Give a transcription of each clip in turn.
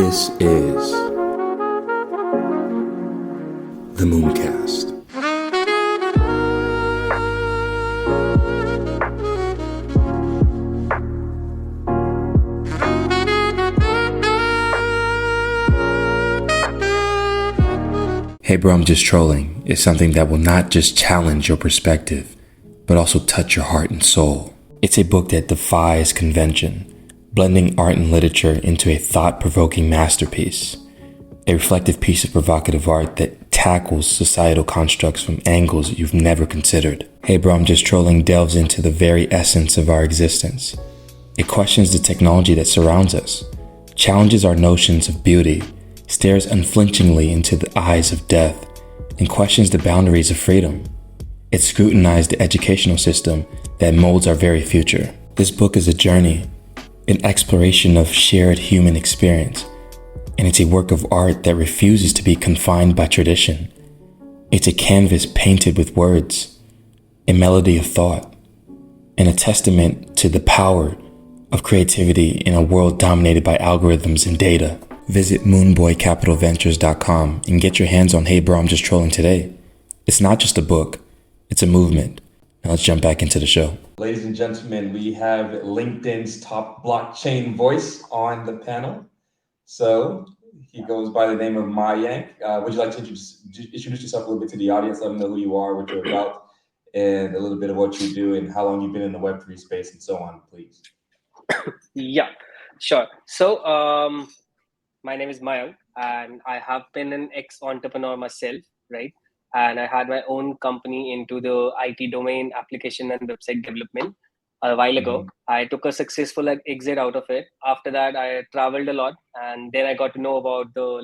This is the Mooncast. Hey bro, I'm just trolling is something that will not just challenge your perspective, but also touch your heart and soul. It's a book that defies convention, blending art and literature into a thought-provoking masterpiece. A reflective piece of provocative art that tackles societal constructs from angles you've never considered. Hey bro, I'm just trolling delves into the very essence of our existence. It questions the technology that surrounds us, challenges our notions of beauty, stares unflinchingly into the eyes of death, and questions the boundaries of freedom. It scrutinized the educational system that molds our very future. This book is a journey, an exploration of shared human experience, and it's a work of art that refuses to be confined by tradition. It's a canvas painted with words, a melody of thought, and a testament to the power of creativity in a world dominated by algorithms and data. Visit moonboycapitalventures.com and get your hands on Hey Bro, I'm Just Trolling today. It's not just a book, it's a movement. Now let's jump back into the show. Ladies and gentlemen, we have LinkedIn's top blockchain voice on the panel. So he goes by the name of Mayank. Would you like to introduce yourself a little bit to the audience, let them know who you are, what you're about, and a little bit of what you do and how long you've been in the Web3 space and so on, please? Yeah, sure. So my name is Mayank, and I have been an ex-entrepreneur myself, right? And I had my own company into the IT domain, application and website development a while ago. I took a successful exit out of it. After that, I traveled a lot, and then I got to know about the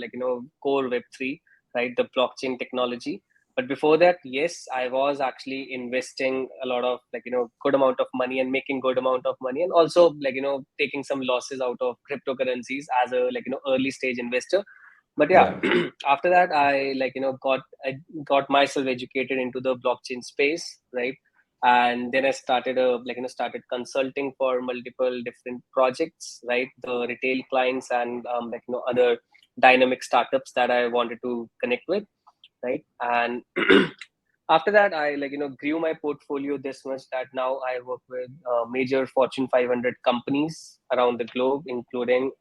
core Web3, right? The blockchain technology. But before that, yes, I was actually investing a lot of good amount of money and making good amount of money, and also taking some losses out of cryptocurrencies as a early stage investor. But yeah, after that, I got myself educated into the blockchain space, right? And then I started started consulting for multiple different projects, right? The retail clients and other dynamic startups that I wanted to connect with, right? And after that, I grew my portfolio this much that now I work with major Fortune 500 companies around the globe, including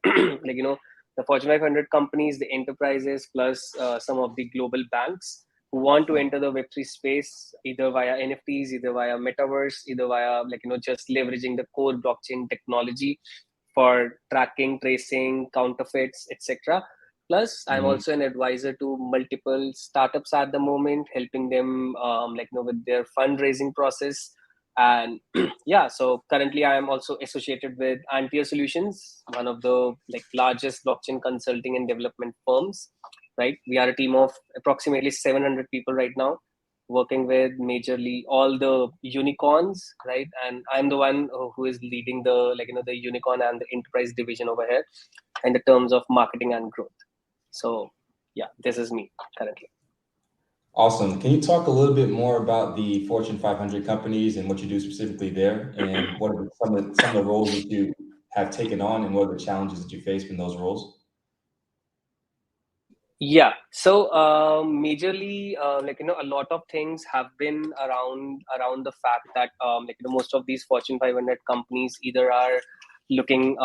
the Fortune 500 companies, the enterprises, plus some of the global banks who want to enter the Web3 space either via NFTs, either via metaverse, either via just leveraging the core blockchain technology for tracking, tracing, counterfeits, etc. Plus, I'm also an advisor to multiple startups at the moment, helping them with their fundraising process. And yeah, so currently I am also associated with Antia Solutions, one of the largest blockchain consulting and development firms. Right, we are a team of approximately 700 people right now, working with majorly all the unicorns, right? And I'm the one who is leading the the unicorn and the enterprise division over here in the terms of marketing and growth. So yeah, this is me currently. Awesome. Can you talk a little bit more about the Fortune 500 companies and what you do specifically there, and what are some of the roles that you have taken on, and what are the challenges that you faced in those roles? Yeah, so majorly a lot of things have been around the fact that most of these Fortune 500 companies either are looking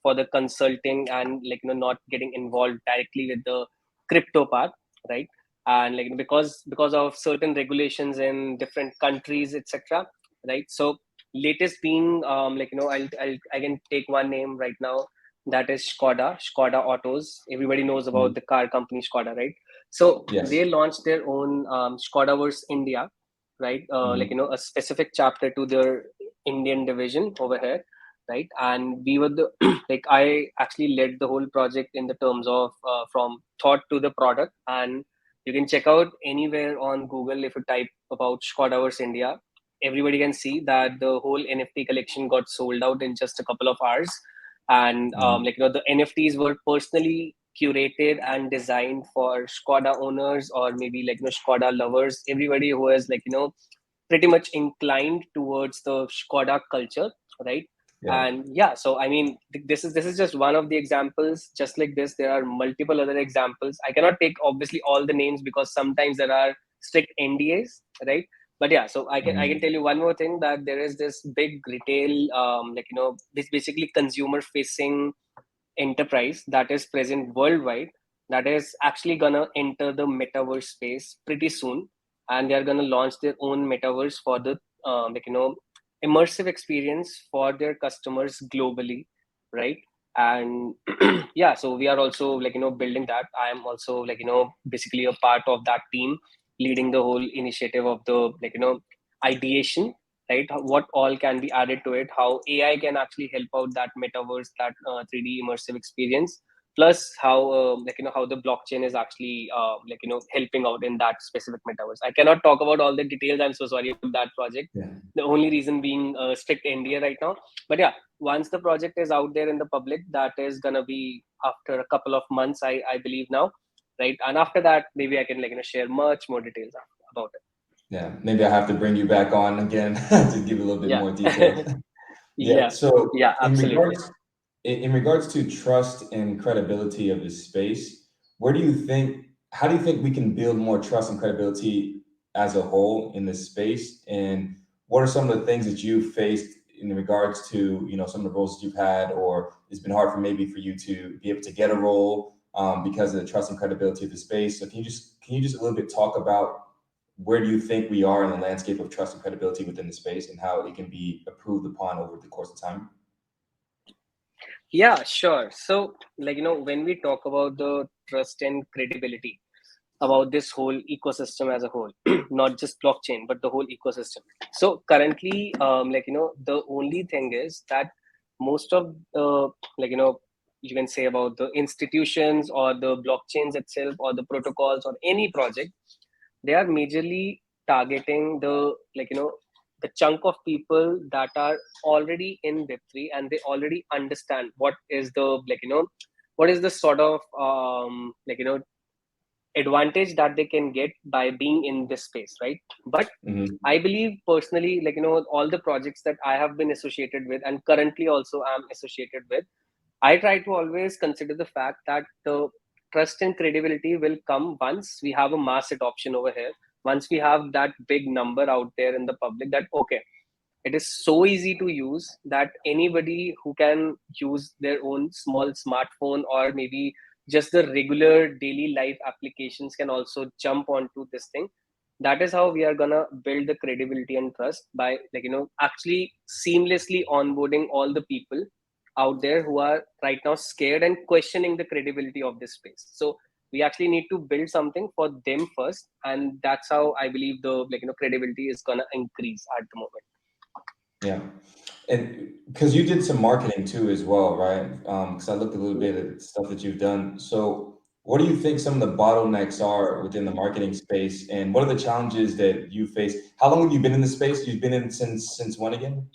for the consulting and not getting involved directly with the crypto part, right? And because of certain regulations in different countries, etc., right? So latest being I can take one name right now, that is Skoda Autos. Everybody knows about the car company Skoda, right? So they launched their own Skodaverse India, right? A specific chapter to their Indian division over here, right? And we were the I actually led the whole project in the terms of from thought to the product. And you can check out anywhere on Google if you type about Skodaverse India. Everybody can see that the whole NFT collection got sold out in just a couple of hours. And the NFTs were personally curated and designed for Skoda owners, or maybe Skoda lovers, everybody who is pretty much inclined towards the Skoda culture, right? And yeah, so I mean, this is just one of the examples. Just like this, there are multiple other examples. I cannot take obviously all the names because sometimes there are strict NDAs, right? But yeah, so I can tell you one more thing, that there is this big retail, this basically consumer facing enterprise that is present worldwide, that is actually gonna enter the metaverse space pretty soon, and they are gonna launch their own metaverse for the immersive experience for their customers globally, right? And yeah, so we are also building that. I am also basically a part of that team, leading the whole initiative of the ideation, right? What all can be added to it, how AI can actually help out that metaverse, that 3D immersive experience, plus how how the blockchain is actually helping out in that specific metaverse. I cannot talk about all the details, I'm so sorry about that project. The only reason being strict NDA right now. But yeah, once the project is out there in the public, that is gonna be after a couple of months, I believe now, right? And after that, maybe I can share much more details about it. Yeah, maybe I have to bring you back on again to give a little bit Yeah. more detail. Yeah. Yeah, So yeah, in absolutely. regards to trust and credibility of this space, where do you think, how do you think we can build more trust and credibility as a whole in this space? And what are some of the things that you've faced in regards to, some of the roles that you've had, or it's been hard for maybe for you to be able to get a role because of the trust and credibility of the space? So can you just a little bit talk about where do you think we are in the landscape of trust and credibility within the space, and how it can be improved upon over the course of time? Yeah, sure. So, when we talk about the trust and credibility about this whole ecosystem as a whole, not just blockchain, but the whole ecosystem. So, currently, the only thing is that most of the, you can say about the institutions or the blockchains itself or the protocols or any project, they are majorly targeting the the chunk of people that are already in web3, and they already understand what is the what is the sort of advantage that they can get by being in this space, right? But Hmm. I believe personally, all the projects that I have been associated with and currently also am associated with, I try to always consider the fact that the trust and credibility will come once we have a mass adoption over here. Once we have that big number out there in the public, that okay, it is so easy to use that anybody who can use their own small smartphone or maybe just the regular daily life applications can also jump onto this thing. That is how we are gonna build the credibility and trust by actually seamlessly onboarding all the people out there who are right now scared and questioning the credibility of this space. So we actually need to build something for them first, and that's how I believe the credibility is gonna increase at the moment. Yeah. And because you did some marketing too as well, right? Because I looked a little bit at stuff that you've done. So what do you think some of the bottlenecks are within the marketing space, and what are the challenges that you face? How long have you been in the space? You've been in since when again?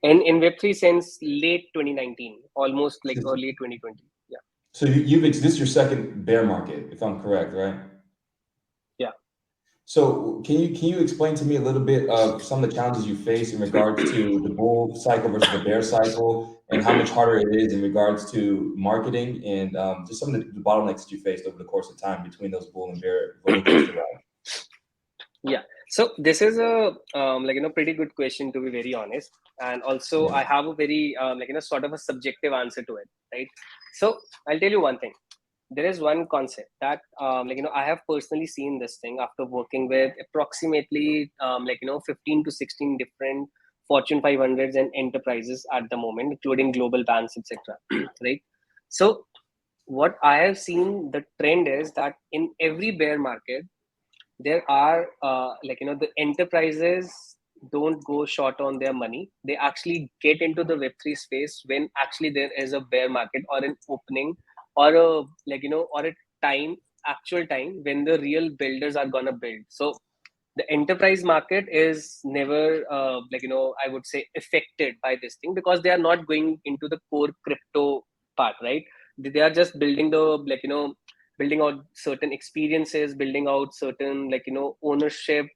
And in Web3 since late 2019, almost like Since, early 2020. Yeah. so this is your second bear market, if I'm correct, right? Yeah. So can you explain to me a little bit of some of the challenges you face in regards to the bull cycle versus the bear cycle, and how much harder it is in regards to marketing, and just some of the bottlenecks that you faced over the course of time between those bull and bear roller coaster rides? Yeah. So this is a pretty good question, to be very honest, and also Yeah. I have a very sort of a subjective answer to it, right? So I'll tell you one thing. There is one concept that I have personally seen this thing after working with approximately 15 to 16 different Fortune 500s and enterprises at the moment, including global banks, etc. Right? So what I have seen, the trend is that in every bear market there are the enterprises don't go short on their money. They actually get into the web3 space when actually there is a bear market or an opening, or a or a time, actual time when the real builders are gonna build. So the enterprise market is never I would say affected by this thing, because they are not going into the core crypto part, right? They are just building the building out certain experiences, building out certain ownership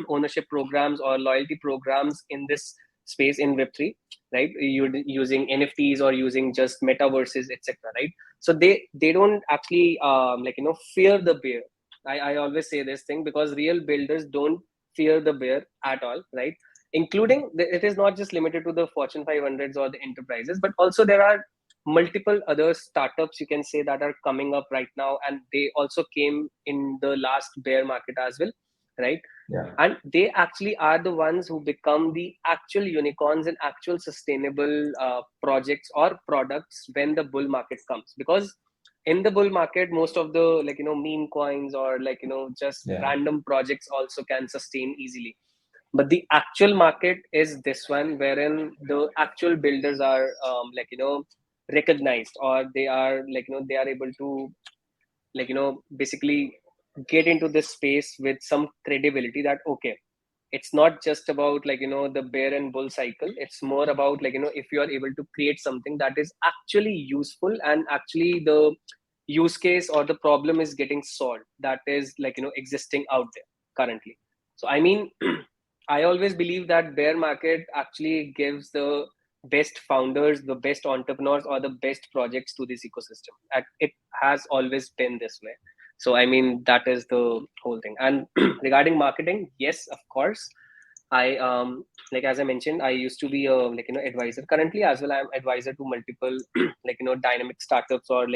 ownership programs or loyalty programs in this space in Web3, right? You're using NFTs or using just metaverses, etc., right? So they don't actually fear the bear. I always say this thing, because real builders don't fear the bear at all, right? Including it is not just limited to the Fortune 500s or the enterprises, but also there are multiple other startups, you can say, that are coming up right now, and they also came in the last bear market as well, right? Yeah. And they actually are the ones who become the actual unicorns and actual sustainable projects or products when the bull market comes. Because in the bull market, most of the meme coins or just Yeah. random projects also can sustain easily. But the actual market is this one, wherein the actual builders are recognized, or they are they are able to basically get into this space with some credibility, that okay, it's not just about the bear and bull cycle. It's more about if you are able to create something that is actually useful, and actually the use case or the problem is getting solved, that is existing out there currently. So I mean, I always believe that bear market actually gives the best founders, the best entrepreneurs, or the best projects to this ecosystem. And it has always been this way. So I mean, that is the whole thing. And regarding marketing, yes, of course, I as I mentioned, I used to be a advisor. Currently as well, I'm advisor to multiple dynamic startups, or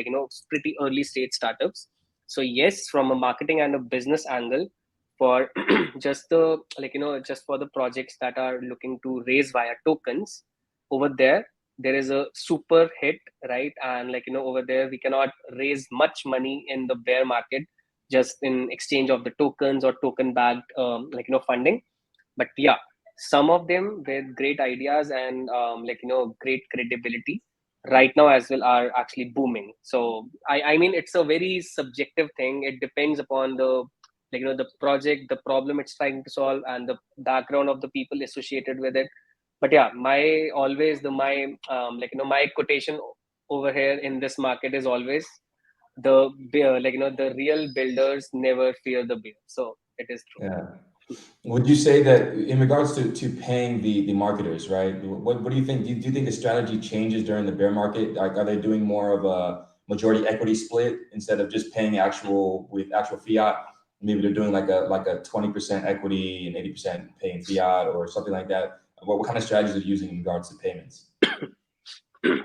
pretty early stage startups. So yes, from a marketing and a business angle, for just the just for the projects that are looking to raise via tokens, over there is a super hit, right? And over there we cannot raise much money in the bear market just in exchange of the tokens or token backed funding. But yeah, some of them with great ideas and great credibility right now as well are actually booming. So I mean, it's a very subjective thing. It depends upon the the project, the problem it's trying to solve, and the background of the people associated with it. But yeah, my always the my my quotation over here in this market is always the bear, the real builders never fear the bear. So it is true. Yeah. Would you say that in regards to paying the marketers, right? What do you think? Do you think the strategy changes during the bear market? Like, are they doing more of a majority equity split instead of just paying actual fiat? Maybe they're doing like a 20% equity and 80% paying fiat or something like that. What kind of strategies are you using in regards to payments?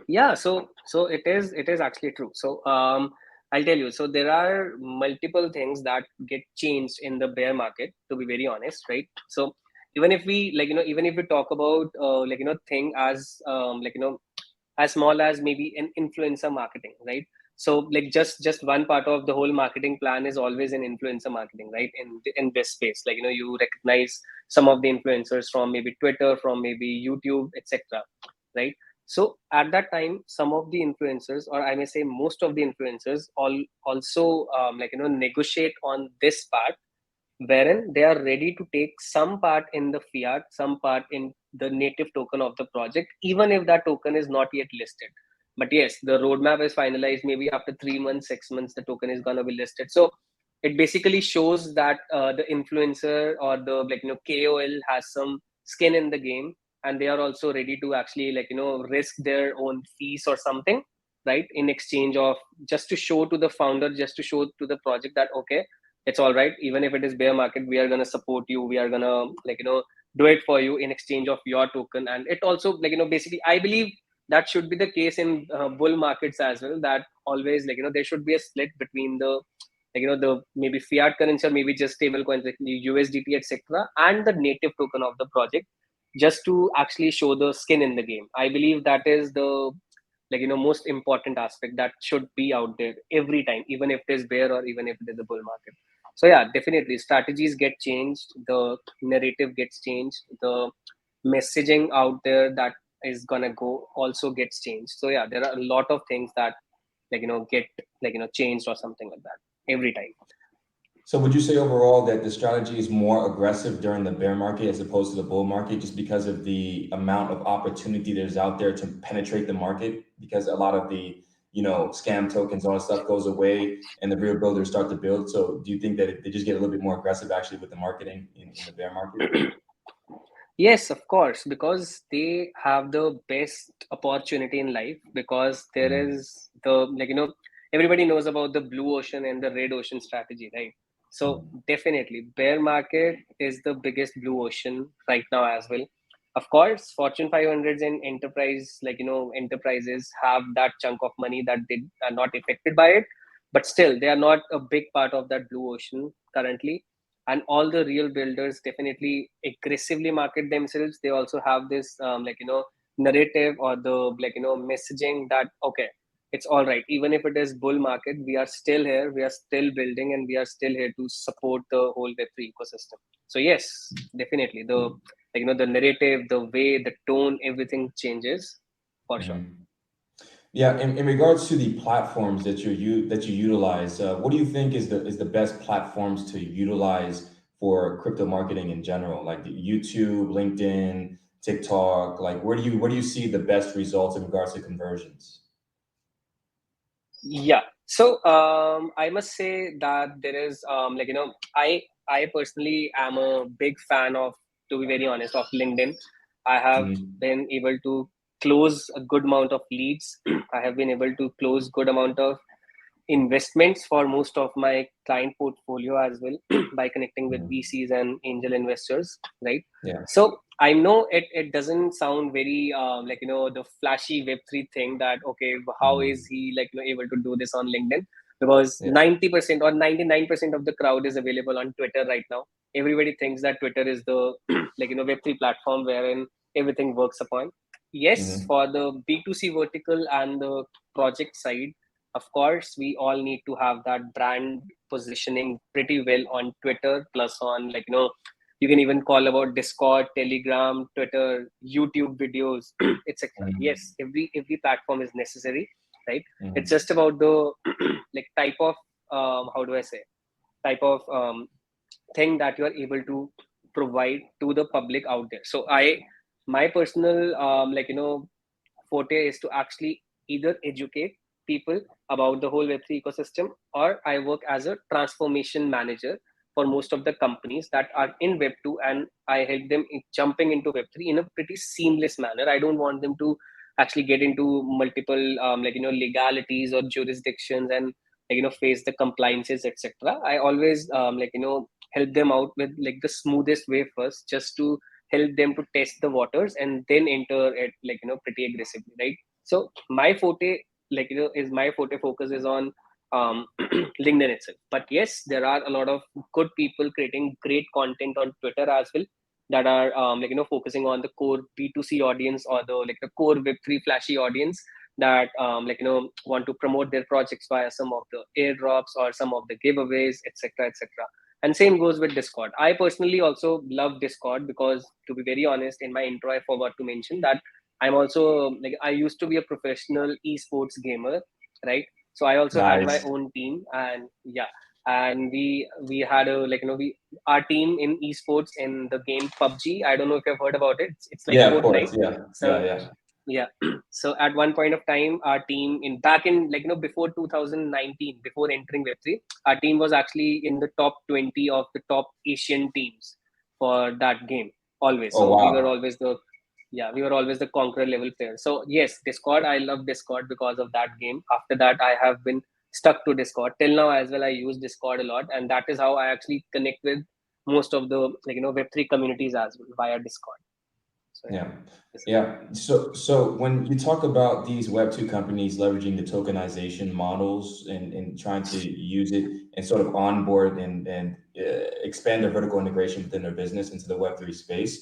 Yeah, so it is actually true. So I'll tell you. So there are multiple things that get changed in the bear market, to be very honest, right? So even if we even if we talk about thing as as small as maybe an influencer marketing, right? So just one part of the whole marketing plan is always an influencer marketing, right? In this space, you recognize some of the influencers from maybe Twitter, from maybe YouTube, etc., right? So at that time, some of the influencers, or I may say most of the influencers, also negotiate on this part, wherein they are ready to take some part in the fiat, some part in the native token of the project, even if that token is not yet listed. But yes, the roadmap is finalized. Maybe after 3 months, 6 months, the token is gonna be listed. So it basically shows that the influencer or the KOL has some skin in the game, and they are also ready to actually risk their own fees or something, right? In exchange of just to show to the founder, just to show to the project that okay, it's all right, even if it is bear market, we are going to support you, we are going to do it for you in exchange of your token. And it also basically, I believe that should be the case in bull markets as well, that always there should be a split between the the maybe fiat currency, or maybe just stable coins like the USDT, etc., and the native token of the project, just to actually show the skin in the game. I believe that is the most important aspect that should be out there every time, even if it is bear or even if it is a bull market. So yeah, definitely strategies get changed, the narrative gets changed, the messaging out there that is gonna go also gets changed. So yeah, there are a lot of things that get changed or something like that every time. So would you say overall that the strategy is more aggressive during the bear market as opposed to the bull market, just because of the amount of opportunity there's out there to penetrate the market? Because a lot of the scam tokens, all that stuff goes away, and the real builders start to build. So do you think that they just get a little bit more aggressive actually with the marketing in the bear market? Yes, of course, because they have the best opportunity in life, because there Mhm. is the, everybody knows about the blue ocean and the red ocean strategy, right? So Mhm. definitely bear market is the biggest blue ocean right now as well. Of course, Fortune 500s and enterprise, enterprises have that chunk of money that they are not affected by it, but still they are not a big part of that blue ocean currently. And all the real builders definitely aggressively market themselves. They also have this narrative, or the messaging that, okay, it's all right, even if it is bull market, we are still here, we are still building, and we are still here to support the whole web3 ecosystem. So yes, definitely the, the narrative, the way, the tone, everything changes for sure. Mhm. Yeah, in regards to the platforms that you utilize, what do you think is the best platforms to utilize for crypto marketing in general? Like the YouTube, LinkedIn, TikTok. Like where do you see the best results in regards to conversions? Yeah. So I must say that there is I personally am a big fan of, to be very honest, of LinkedIn. I have Mhm. been able to close a good amount of leads. I have been able to close good amount of investments for most of my client portfolio as well, by connecting with Mhm. VCs and angel investors, right? Yeah. So I know it doesn't sound very the flashy Web3 thing, that okay, how is Mhm. he able to do this on LinkedIn? Because Yeah. 90% or 99% of the crowd is available on Twitter right now. Everybody thinks that Twitter is the Web3 platform wherein everything works upon. Yes, Mhm. for the B2C vertical and the project side, of course, we all need to have that brand positioning pretty well on Twitter, plus on you can even call about Discord, Telegram, Twitter, YouTube videos, etc. Mhm. Yes, every platform is necessary, right? It's Mhm. just about the type of, how do I say, type of thing that you are able to provide to the public out there. So my personal forte is to actually either educate people about the whole Web3 ecosystem, or I work as a transformation manager for most of the companies that are in Web2, and I help them in jumping into Web3 in a pretty seamless manner. I don't want them to actually get into multiple legalities or jurisdictions, and face the compliances, etc. I always help them out with the smoothest way first, just to help them to test the waters and then enter it pretty aggressively, right? So my forte, is my forte focus is on LinkedIn itself. But yes, there are a lot of good people creating great content on Twitter as well, that are focusing on the core B2C audience, or the the core Web3 flashy audience, that want to promote their projects via some of the airdrops or some of the giveaways, etc., etc. And same goes with Discord. I personally also love Discord, because to be very honest, in my intro I forgot to mention that I'm also I used to be a professional esports gamer, right? So I also had my Nice. own team, and yeah, and we had a we our team in esports in the game PUBG. I don't know if you've heard about it. It's like Yeah, of Fortnite. course. Yeah. Yeah. So Yeah. yeah, so at one point of time, our team in back in before 2019, before entering Web3, our team was actually in the top 20 of the top Asian teams for that game always. Oh So we were wow. always the, yeah, we were always the conqueror level player. So yes, Discord, I love Discord because of that game. After that, I have been stuck to Discord till now as well. I use Discord a lot, and that is how I actually connect with most of the Web3 communities as well, via Discord. So yeah, Yeah. this is Yeah. So when you talk about these Web2 companies leveraging the tokenization models and trying to use it and sort of onboard and expand their vertical integration within their business into the Web3 space,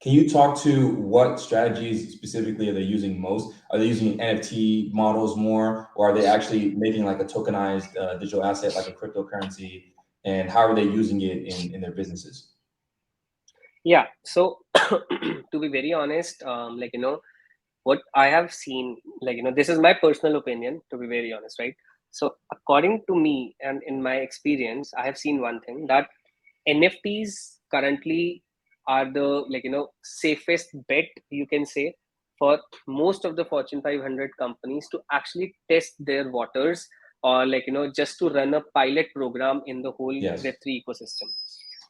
can you talk to what strategies specifically are they using most? Are they using NFT models more, or are they actually making like a tokenized digital asset like a cryptocurrency? And how are they using it in their businesses? yeah. So to be very honest, what I have seen, this is my personal opinion, to be very honest, right? So according to me and in my experience, I have seen one thing, that NFTs currently are the safest bet, you can say, for most of the Fortune 500 companies to actually test their waters, or just to run a pilot program in the whole Yes. Web3 ecosystem.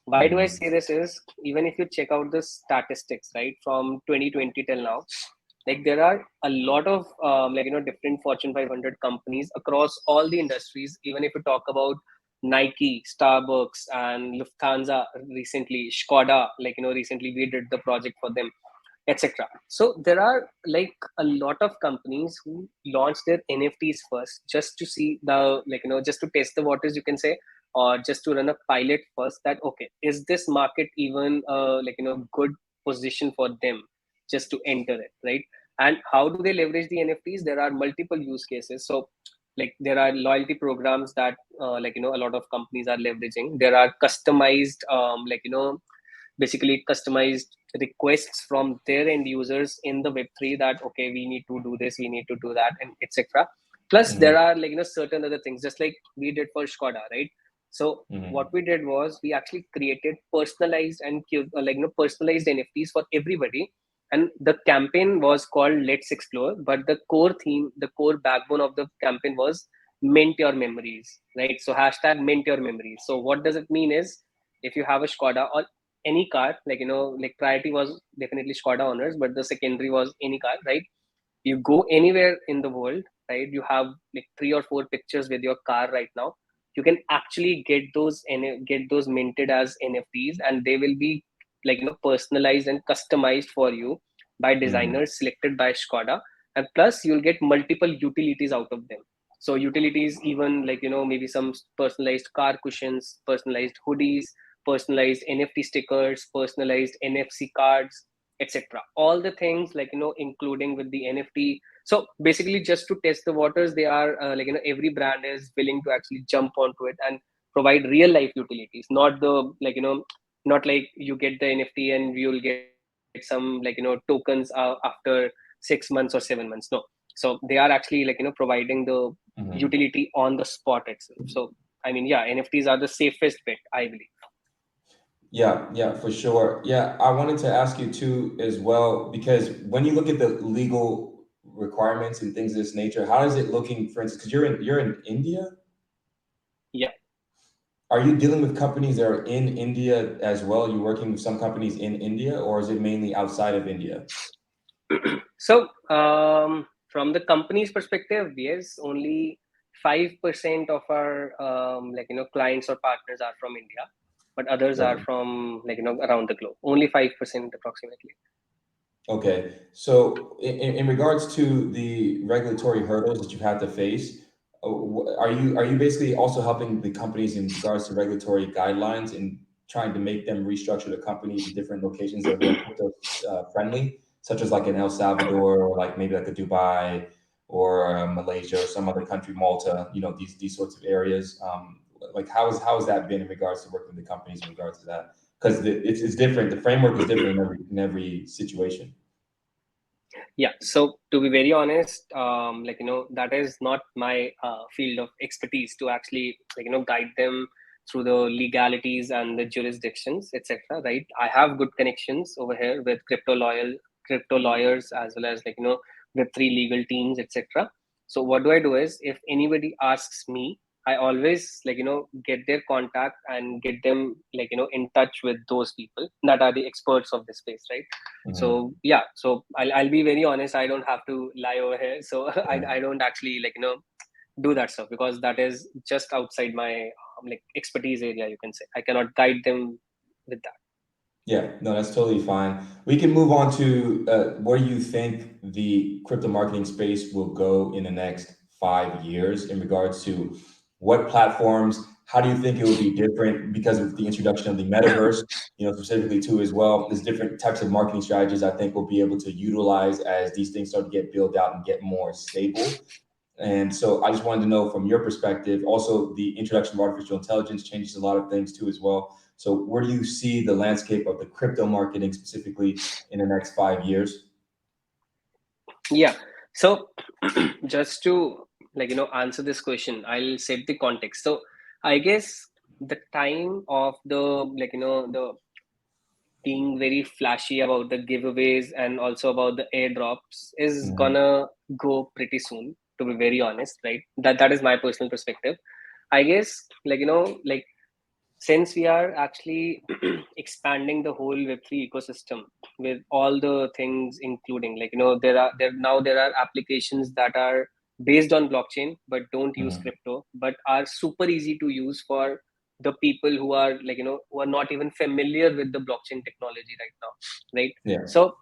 Why do I say this is, even if you check out the statistics, right, from 2020 till now, like there are a lot of different Fortune 500 companies across all the industries. Even if you talk about Nike, Starbucks, and Lufthansa recently, Skoda, recently we did the project for them, etc. So there are like a lot of companies who launch their NFTs first, just to see the just to test the waters, you can say, or just to run a pilot first. That okay, is this market even good position for them just to enter it, right? And how do they leverage the NFTs? There are multiple use cases. So like there are loyalty programs that a lot of companies are leveraging. There are customized basically customized requests from their end users in the Web3, that okay, we need to do this, we need to do that, and etc. Plus there are certain other things, just like we did for Skoda, right? So what we did was we actually created personalized and personalized NFTs for everybody. And the campaign was called Let's Explore, but the core theme, the core backbone of the campaign was mint your memories, right? So hashtag mint your memories. So what does it mean is, if you have a Skoda or any car, like priority was definitely Skoda owners, but the secondary was any car, right? You go anywhere in the world, right? You have like 3 or 4 pictures with your car right now. You can actually get those minted as NFTs, and they will be personalized and customized for you by designers selected by Skoda. And plus you'll get multiple utilities out of them. So utilities, even maybe some personalized car cushions, personalized hoodies, personalized NFT stickers, personalized NFC cards, etc. All the things including with the NFT. So basically, just to test the waters, they are every brand is willing to actually jump onto it and provide real life utilities, not the not like you get the NFT and you'll get some tokens after 6 months or 7 months. No. So they are actually providing the utility on the spot itself. So I mean, yeah, NFTs are the safest bet, I believe. Yeah, yeah, for sure. Yeah, I wanted to ask you too as well, because when you look at the legal requirements and things of this nature, how is it looking, for instance, because you're in India? Yeah. Are you dealing with companies that are in India as well? You're working with some companies in India, or is it mainly outside of India? So, from the company's perspective, yes, only 5% of our clients or partners are from India, but others are Okay. from around the globe. Only 5% approximately. Okay. So in regards to the regulatory hurdles that you've had to face, are you basically also helping the companies in regards to regulatory guidelines and trying to make them restructure the companies in different locations that are more crypto friendly, such as like in El Salvador, or like maybe like a Dubai or Malaysia or some other country, Malta, these sorts of areas. Like how has that been in regards to working with the companies in regards to that? Because it's different. The framework is different in every situation. Yeah. So to be very honest, that is not my field of expertise to actually guide them through the legalities and the jurisdictions, etc. Right. I have good connections over here with crypto lawyers, as well as Web3 legal teams, etc. So what do I do is, if anybody asks me, I always get their contact and get them in touch with those people that are the experts of this space, right? Mhm. So yeah, so I'll be very honest, I don't have to lie over here. So Yeah. I don't actually do that stuff, because that is just outside my expertise area, you can say. I cannot guide them with that. Yeah, no, that's totally fine. We can move on to where you think the crypto marketing space will go in the next 5 years in regards to what platforms, how do you think it will be different because of the introduction of the metaverse, specifically too as well. There's different types of marketing strategies I think we'll be able to utilize as these things start to get built out and get more stable. And so I just wanted to know from your perspective, also the introduction of artificial intelligence changes a lot of things too as well. So where do you see the landscape of the crypto marketing specifically in the next 5 years? Yeah. So just to answer this question, I'll set the context. So I guess the time of the the being very flashy about the giveaways and also about the airdrops is Mhm. gonna go pretty soon, to be very honest, right? That is my personal perspective. I guess since we are actually expanding the whole Web3 ecosystem with all the things, including like, there are applications that are based on blockchain but don't use crypto, but are super easy to use for the people who are like, who are not even familiar with the blockchain technology right now, right? Yeah. So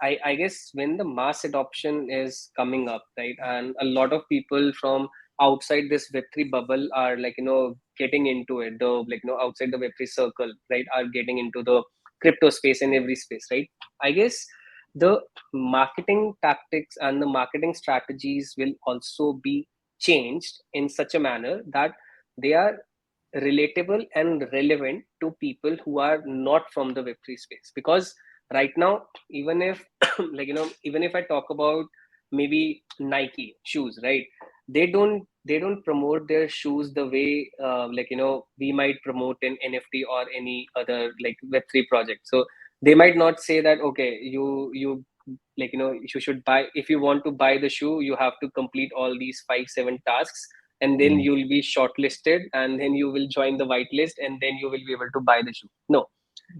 I guess when the mass adoption is coming up, right, and a lot of people from outside this Web3 bubble are like, getting into it, the like, outside the Web3 circle, right, are getting into the crypto space and every space, right? I guess the marketing tactics and the marketing strategies will also be changed in such a manner that they are relatable and relevant to people who are not from the Web3 space. Because right now, even if like, even if I talk about maybe Nike shoes, right, they don't promote their shoes the way like, we might promote an NFT or any other like Web3 project. So they might not say that, okay, you like, you should buy, if you want to buy the shoe, you have to complete all these 5-7 tasks, and then you'll be shortlisted, and then you will join the whitelist, and then you will be able to buy the shoe. No,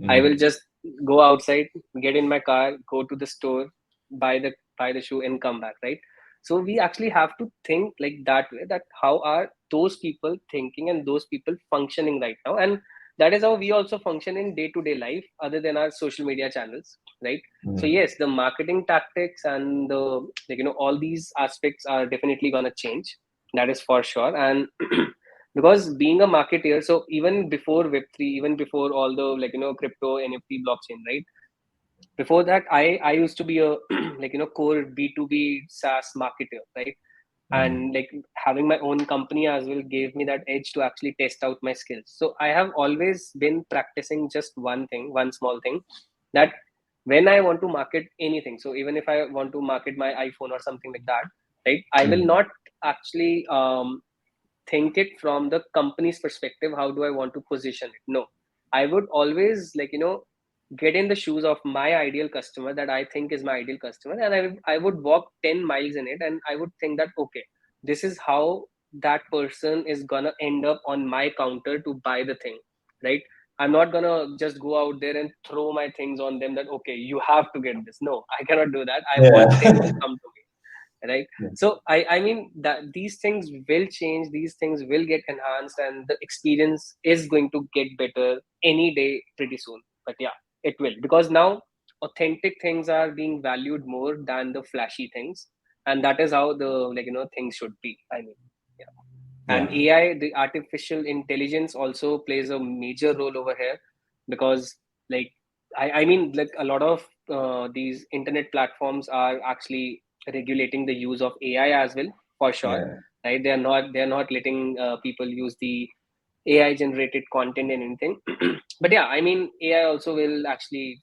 I will just go outside, get in my car, go to the store, buy the shoe, and come back, right? So we actually have to think like that way, that how are those people thinking and those people functioning right now, and that is how we also function in day-to-day life, other than our social media channels, right? So yes, the marketing tactics and the like, all these aspects are definitely gonna change. That is for sure. And because being a marketeer, so even before Web3, even before all the like, crypto, NFT, blockchain, right, before that, I used to be a like, core B2B SaaS marketer, right? And like having my own company as well gave me that edge to actually test out my skills. So I have always been practicing just one thing, one small thing, that when I want to market anything, so even if I want to market my iPhone or something like that, right, I will not actually think it from the company's perspective, how do I want to position it. No, I would always like, get in the shoes of my ideal customer that I think is my ideal customer, and I would walk 10 miles in it, and I would think that, okay, this is how that person is gonna end up on my counter to buy the thing, right? I'm not gonna just go out there and throw my things on them that, okay, you have to get this. No, I cannot do that. I want them to come to me, right? So I mean that these things will change, these things will get enhanced, and the experience is going to get better any day pretty soon. But yeah, it will, because now authentic things are being valued more than the flashy things, and that is how the like, things should be, I mean. Yeah. And AI, the artificial intelligence, also plays a major role over here, because like I mean, like a lot of these internet platforms are actually regulating the use of AI as well, for sure, right? They're not letting people use the AI generated content and anything. But yeah, I mean, AI also will actually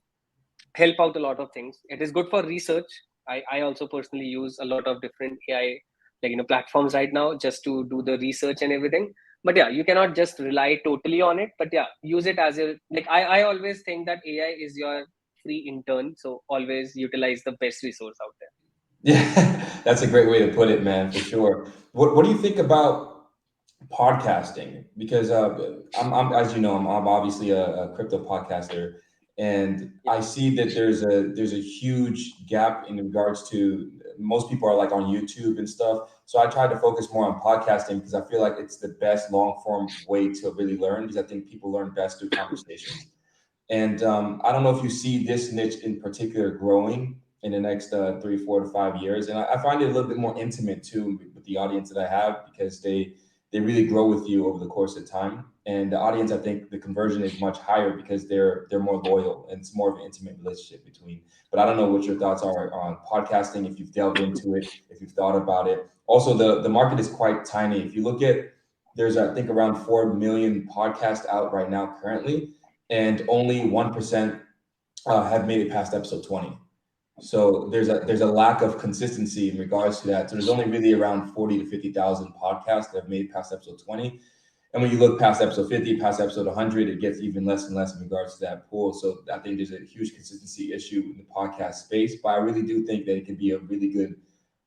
help out a lot of things. It is good for research. I also personally use a lot of different AI like, platforms right now just to do the research and everything. But yeah, you cannot just rely totally on it. But yeah, use it as a like, I always think that AI is your free intern. So always utilize the best resource out there. Yeah, that's a great way to put it, man, for sure. What do you think about podcasting? Because I'm as you know, I'm obviously a crypto podcaster, and I see that there's a huge gap in regards to most people are like on YouTube and stuff. So I try to focus more on podcasting because I feel like it's the best long form way to really learn, because I think people learn best through conversations. And I don't know if you see this niche in particular growing in the next 3, 4 to 5 years. And I find it a little bit more intimate too with the audience that I have, because they really grow with you over the course of time. And the audience, I think the conversion is much higher because they're more loyal, and it's more of an intimate relationship between. But I don't know what your thoughts are on podcasting, if you've delved into it, if you've thought about it. Also, the market is quite tiny. If you look at, there's I think around 4 million podcasts out right now currently, and only 1% have made it past episode 20. So there's a lack of consistency in regards to that. So there's only really around 40 to 50,000 podcasts that have made it past episode 20. And when you look past episode 50, past episode 100, it gets even less and less in regards to that pool. So I think there's a huge consistency issue in the podcast space. But I really do think that it could be a really good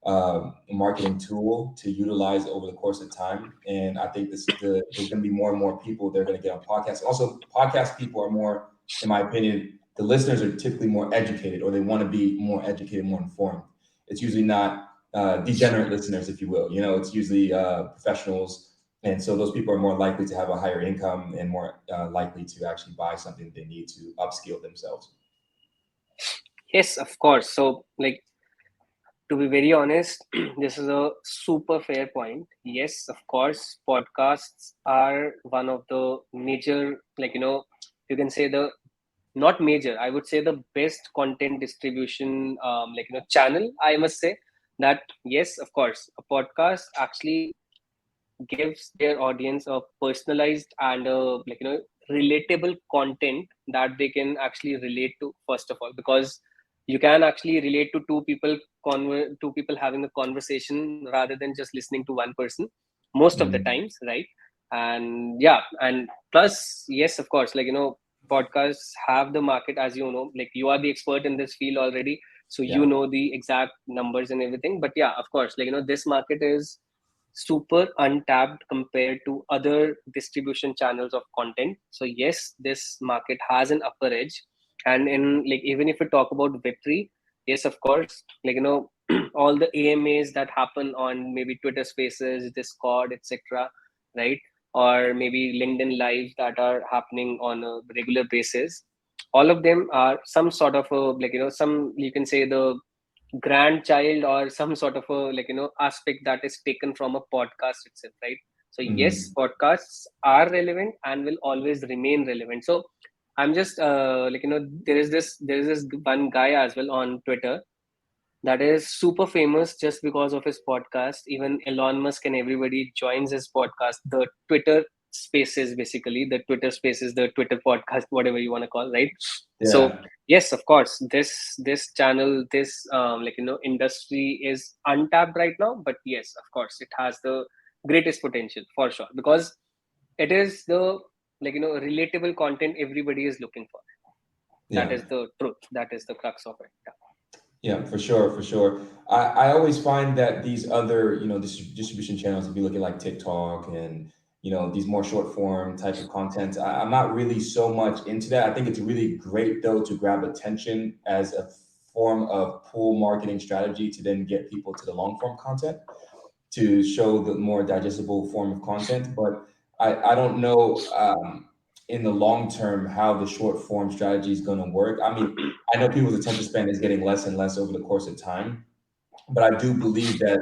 marketing tool to utilize over the course of time. And I think there's going to be more and more people that are going to get on podcasts. Also, podcast people are more, in my opinion, the listeners are typically more educated, or they want to be more educated, more informed. It's usually not degenerate listeners, if you will. It's usually professionals. And so those people are more likely to have a higher income and more likely to actually buy something they need to upskill themselves. Yes, of course. So, like, to be very honest, this is a super fair point. Yes, of course, podcasts are one of the major, you can say the not major, I would say the best content distribution, channel. I must say that yes, of course, a podcast actually gives their audience a personalized and relatable content that they can actually relate to, first of all, because you can actually relate to two people having a conversation rather than just listening to one person most of the times, right? And yeah, and plus, yes, of course, podcasts have the market, as you know, like you are the expert in this field already, so you know the exact numbers and everything. But yeah, of course, this market is super untapped compared to other distribution channels of content. So yes, this market has an upper edge. And in, like, even if we talk about Web3, yes, of course, all the AMAs that happen on maybe Twitter Spaces, Discord, etc., right? Or maybe LinkedIn Live that are happening on a regular basis. All of them are some sort of a, some, you can say, the grandchild or some sort of a, aspect that is taken from a podcast itself, right? So yes, podcasts are relevant and will always remain relevant. So I'm just there is this one guy as well on Twitter that is super famous just because of his podcast. Even Elon Musk and everybody joins his podcast, the Twitter Spaces, basically the Twitter Spaces, the Twitter podcast, whatever you want to call, right? So yes, of course, this channel, this industry is untapped right now, but yes, of course, it has the greatest potential for sure, because it is the relatable content everybody is looking for. That is the truth. That is the crux of it. Yeah, for sure, for sure. I always find that these other, distribution channels, if you look at like TikTok and, these more short form type of content, I'm not really so much into that. I think it's really great though to grab attention as a form of pull marketing strategy to then get people to the long form content, to show the more digestible form of content. But I don't know in the long term how the short form strategy is going to work. I mean, I know people's attention span is getting less and less over the course of time, but I do believe that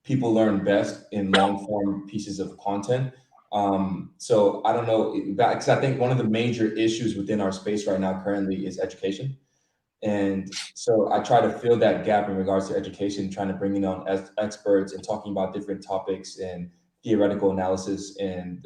people learn best in long form pieces of content. So I don't know, because I think one of the major issues within our space right now currently is education. And so I try to fill that gap in regards to education, trying to bring in on experts and talking about different topics and theoretical analysis and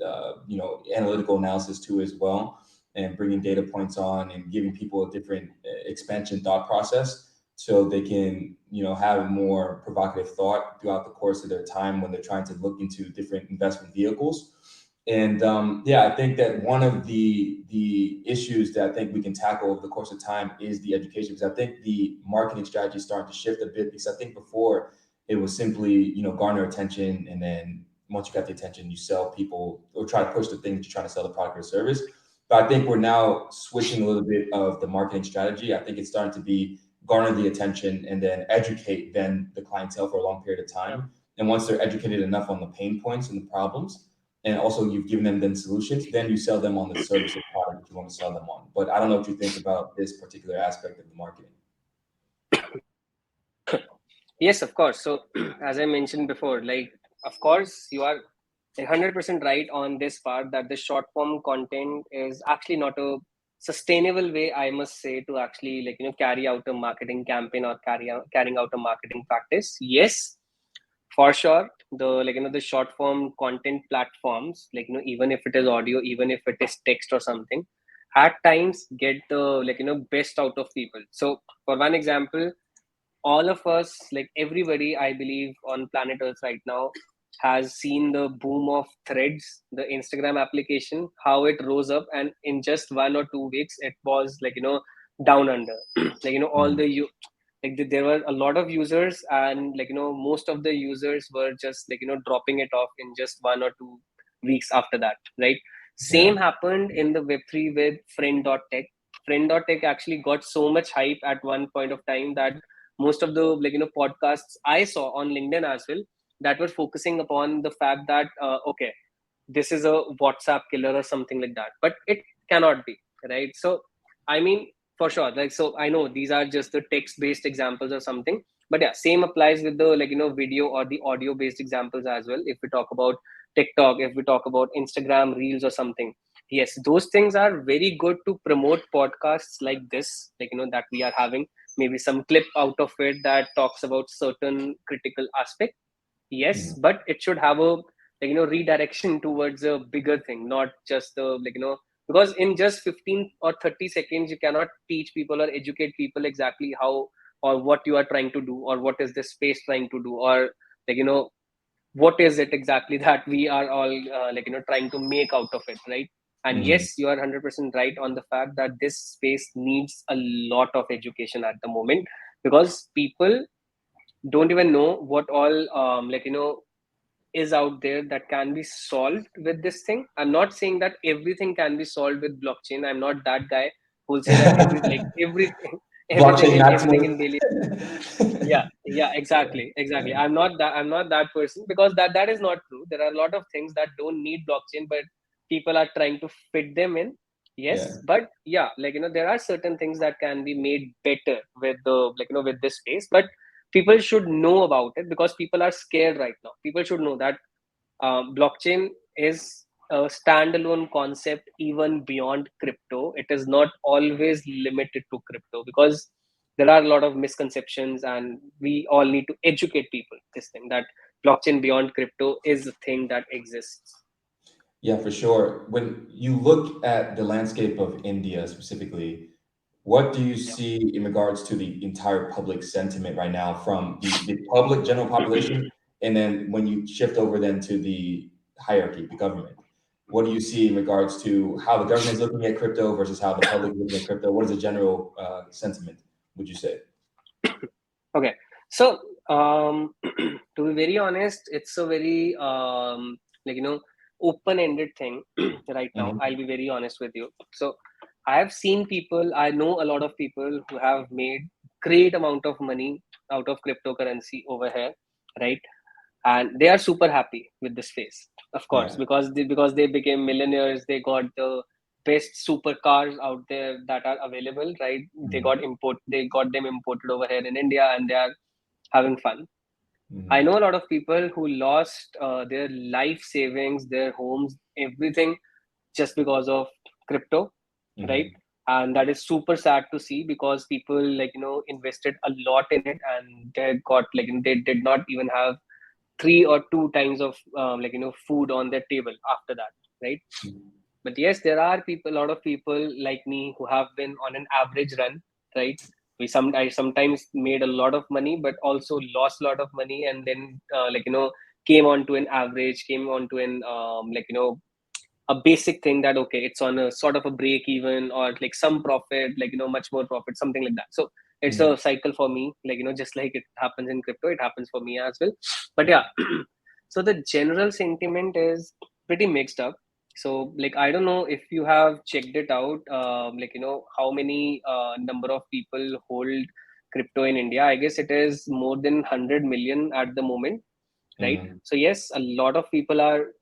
analytical analysis too as well, and bringing data points on and giving people a different expansion thought process so they can have more provocative thought throughout the course of their time when they're trying to look into different investment vehicles. And I think that one of the issues that I think we can tackle over the course of time is the education, because I think the marketing strategy is starting to shift a bit. Because I think before it was simply garner attention, and then once you got the attention, you sell people or try to push the thing that you're trying to sell, the product or service. But I think we're now switching a little bit of the marketing strategy. I think it's starting to be garner the attention and then educate then the clientele for a long period of time. And once they're educated enough on the pain points and the problems, and also you've given them then solutions, then you sell them on the service or product that you want to sell them on. But I don't know what you think about this particular aspect of the marketing. Yes, of course. So as I mentioned before, of course, you are 100% right on this part, that the short form content is actually not a sustainable way, I must say, to actually carry out a marketing campaign or carrying out a marketing practice. Yes, for sure, the short form content platforms, even if it is audio, even if it is text or something, at times get the best out of people. So for one example, all of us, everybody, I believe, on planet Earth right now has seen the boom of Threads, the Instagram application, how it rose up, and in just 1 or 2 weeks it was down under. All the there were a lot of users, and most of the users were just dropping it off in just 1 or 2 weeks after that, right? Yeah. Same happened in the Web3 with Friend.tech. Friend.tech actually got so much hype at one point of time that most of the podcasts I saw on LinkedIn as well, that were focusing upon the fact that okay, this is a WhatsApp killer or something like that, but it cannot be, right? So I mean, for sure, so I know these are just the text based examples or something, but yeah, same applies with the video or the audio based examples as well. If we talk about TikTok, if we talk about Instagram reels or something, yes, those things are very good to promote podcasts like this, that we are having, maybe some clip out of it that talks about certain critical aspect. Yes, Mhm. but it should have a redirection towards a bigger thing, not just the because in just 15 or 30 seconds you cannot teach people or educate people exactly how or what you are trying to do, or what is this space trying to do, or what is it exactly that we are all trying to make out of it, right? And Mhm. yes, you are 100% right on the fact that this space needs a lot of education at the moment, because people don't even know what all is out there that can be solved with this thing. I'm not saying that everything can be solved with blockchain. I'm not that guy who'll say that everything everything Blockchain in everything Maximus. in daily. Yeah, exactly. I'm not that person, because that is not true. There are a lot of things that don't need blockchain, but people are trying to fit them in. Yeah. Yes, but yeah, there are certain things that can be made better with the with this space, but people should know about it, because people are scared right now. People should know that blockchain is a standalone concept even beyond crypto. It is not always limited to crypto, because there are a lot of misconceptions, and we all need to educate people this thing, that blockchain beyond crypto is a thing that exists. Yeah, for sure. When you look at the landscape of India specifically, what do you Yeah. see in regards to the entire public sentiment right now from the public general population? And then when you shift over then to the hierarchy, the government, what do you see in regards to how the government is looking at crypto versus how the public is looking at crypto? What is the general sentiment, would you say? Okay, so to be very honest, it's a very open-ended thing right now. Hmm. I'll be very honest with you. So I have seen people, I know a lot of people who have made great amount of money out of cryptocurrency over here, right? And they are super happy with this space, of course, Yeah. because they became millionaires. They got the best supercars out there that are available, right? Hmm. They got them imported over here in India, and they are having fun. I Hmm. know a lot of people who lost their life savings, their homes, everything, just because of crypto, right? Hmm. And that is super sad to see, because people invested a lot in it, and they got they did not even have 3 or 2 times of food on their table after that, right? But yes, there are people, a lot of people like me, who have been on an average run, right? I sometimes made a lot of money, but also lost a lot of money, and then came on to an average, came on to an a basic thing, that okay, it's on a sort of a break even, or some profit, much more profit, something like that. So it's Hmm. a cycle for me, just like it happens in crypto, it happens for me as well. But yeah, so the general sentiment is pretty mixed up. So I don't know if you have checked it out, how many number of people hold crypto in India. I guess it is more than 100 million at the moment, right? Hmm. So yes, a lot of people are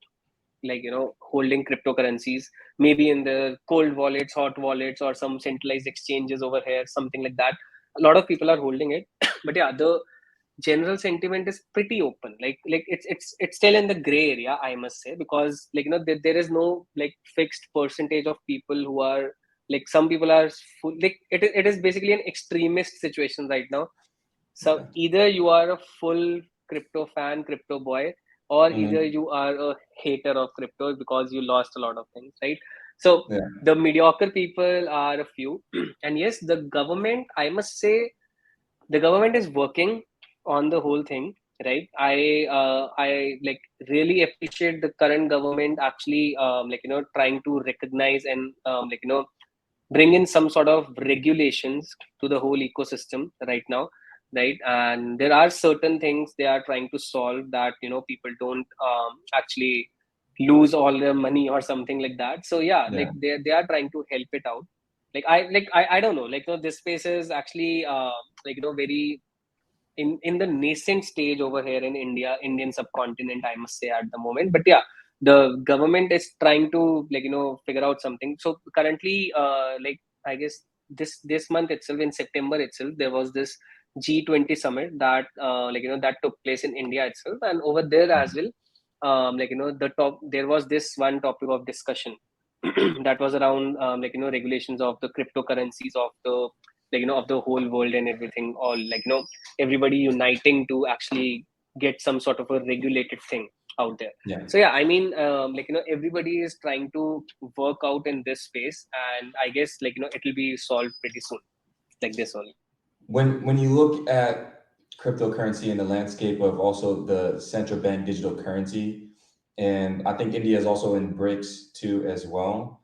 holding cryptocurrencies, maybe in the cold wallets, hot wallets, or some centralized exchanges over here, something like that. A lot of people are holding it. But yeah, the general sentiment is pretty open. It's still in the gray area, I must say, because there is no fixed percentage of people who are some people are full, it is basically an extremist situation right now. So Yeah. either you are a full crypto fan, crypto boy, or either Hmm. you are a hater of crypto because you lost a lot of things, right? So Yeah. the mediocre people are a few. And yes, the government, I must say, the government is working on the whole thing, right? I really appreciate the current government actually trying to recognize and bring in some sort of regulations to the whole ecosystem right now. right? And there are certain things they are trying to solve that, people don't actually lose all their money or something like that. So yeah, Yeah. like they are trying to help it out. I don't know, this space is actually very in the nascent stage over here in India, Indian subcontinent, I must say, at the moment. But yeah, the government is trying to figure out something. So currently, I guess this month itself, in September itself, there was this G20 summit that that took place in India itself, and over there as well, the top there was this one topic of discussion that was around regulations of the cryptocurrencies of the of the whole world and everything, all everybody uniting to actually get some sort of a regulated thing out there. Yeah. So yeah, I mean, everybody is trying to work out in this space, and I guess it will be solved pretty soon, like this only. When you look at cryptocurrency and the landscape of also the central bank digital currency, and I think India is also in BRICS too as well.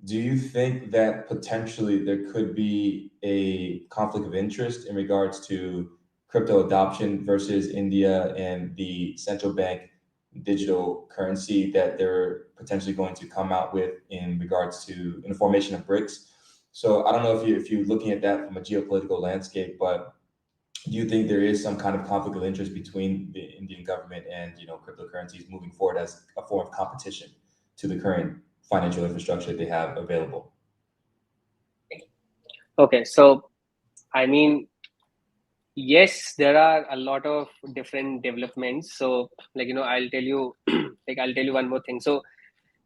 Do you think that potentially there could be a conflict of interest in regards to crypto adoption versus India and the central bank digital currency that they're potentially going to come out with in regards to in the formation of BRICS? So I don't know if you're looking at that from a geopolitical landscape, but do you think there is some kind of conflict of interest between the Indian government and cryptocurrencies moving forward as a form of competition to the current financial infrastructure they have available? Okay, so I mean, yes, there are a lot of different developments. So I'll tell you I'll tell you one more thing. So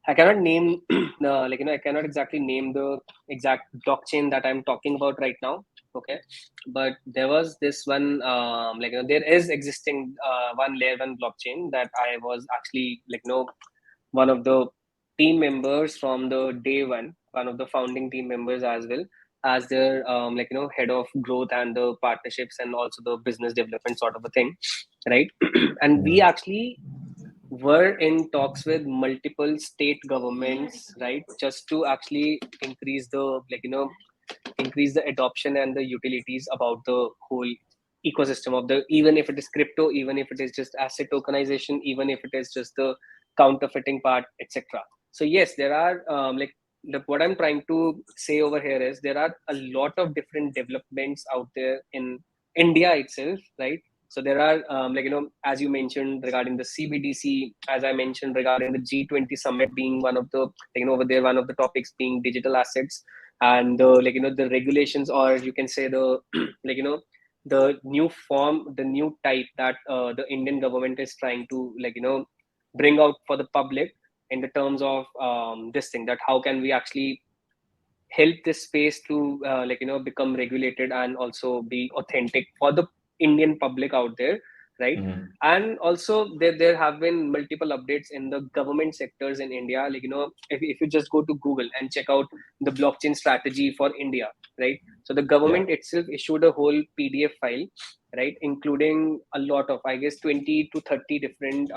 I cannot name I cannot exactly name the exact blockchain that I'm talking about right now. Okay, but there was this one there is existing one layer one blockchain that I was actually one of the team members from the day one of the founding team members as well as their head of growth and the partnerships and also the business development sort of a thing, right? And we Yeah. actually were in talks with multiple state governments, right, just to actually increase the increase the adoption and the utilities about the whole ecosystem of the, even if it is crypto, even if it is just asset tokenization, even if it is just the counterfeiting part, etc. So yes, there are what I'm trying to say over here is there are a lot of different developments out there in India itself, right? So there are as you mentioned regarding the CBDC, as I mentioned regarding the G20 summit being one of the over there, one of the topics being digital assets, and the the regulations, or you can say the the new form, the new type that the Indian government is trying to bring out for the public in the terms of this thing, that how can we actually help this space to become regulated and also be authentic for the Indian public out there, right? Mhm. And also there have been multiple updates in the government sectors in India, if you just go to Google and check out the blockchain strategy for India, right? So the Yeah. government itself issued a whole PDF file, right, including a lot of, I guess, 20 to 30 different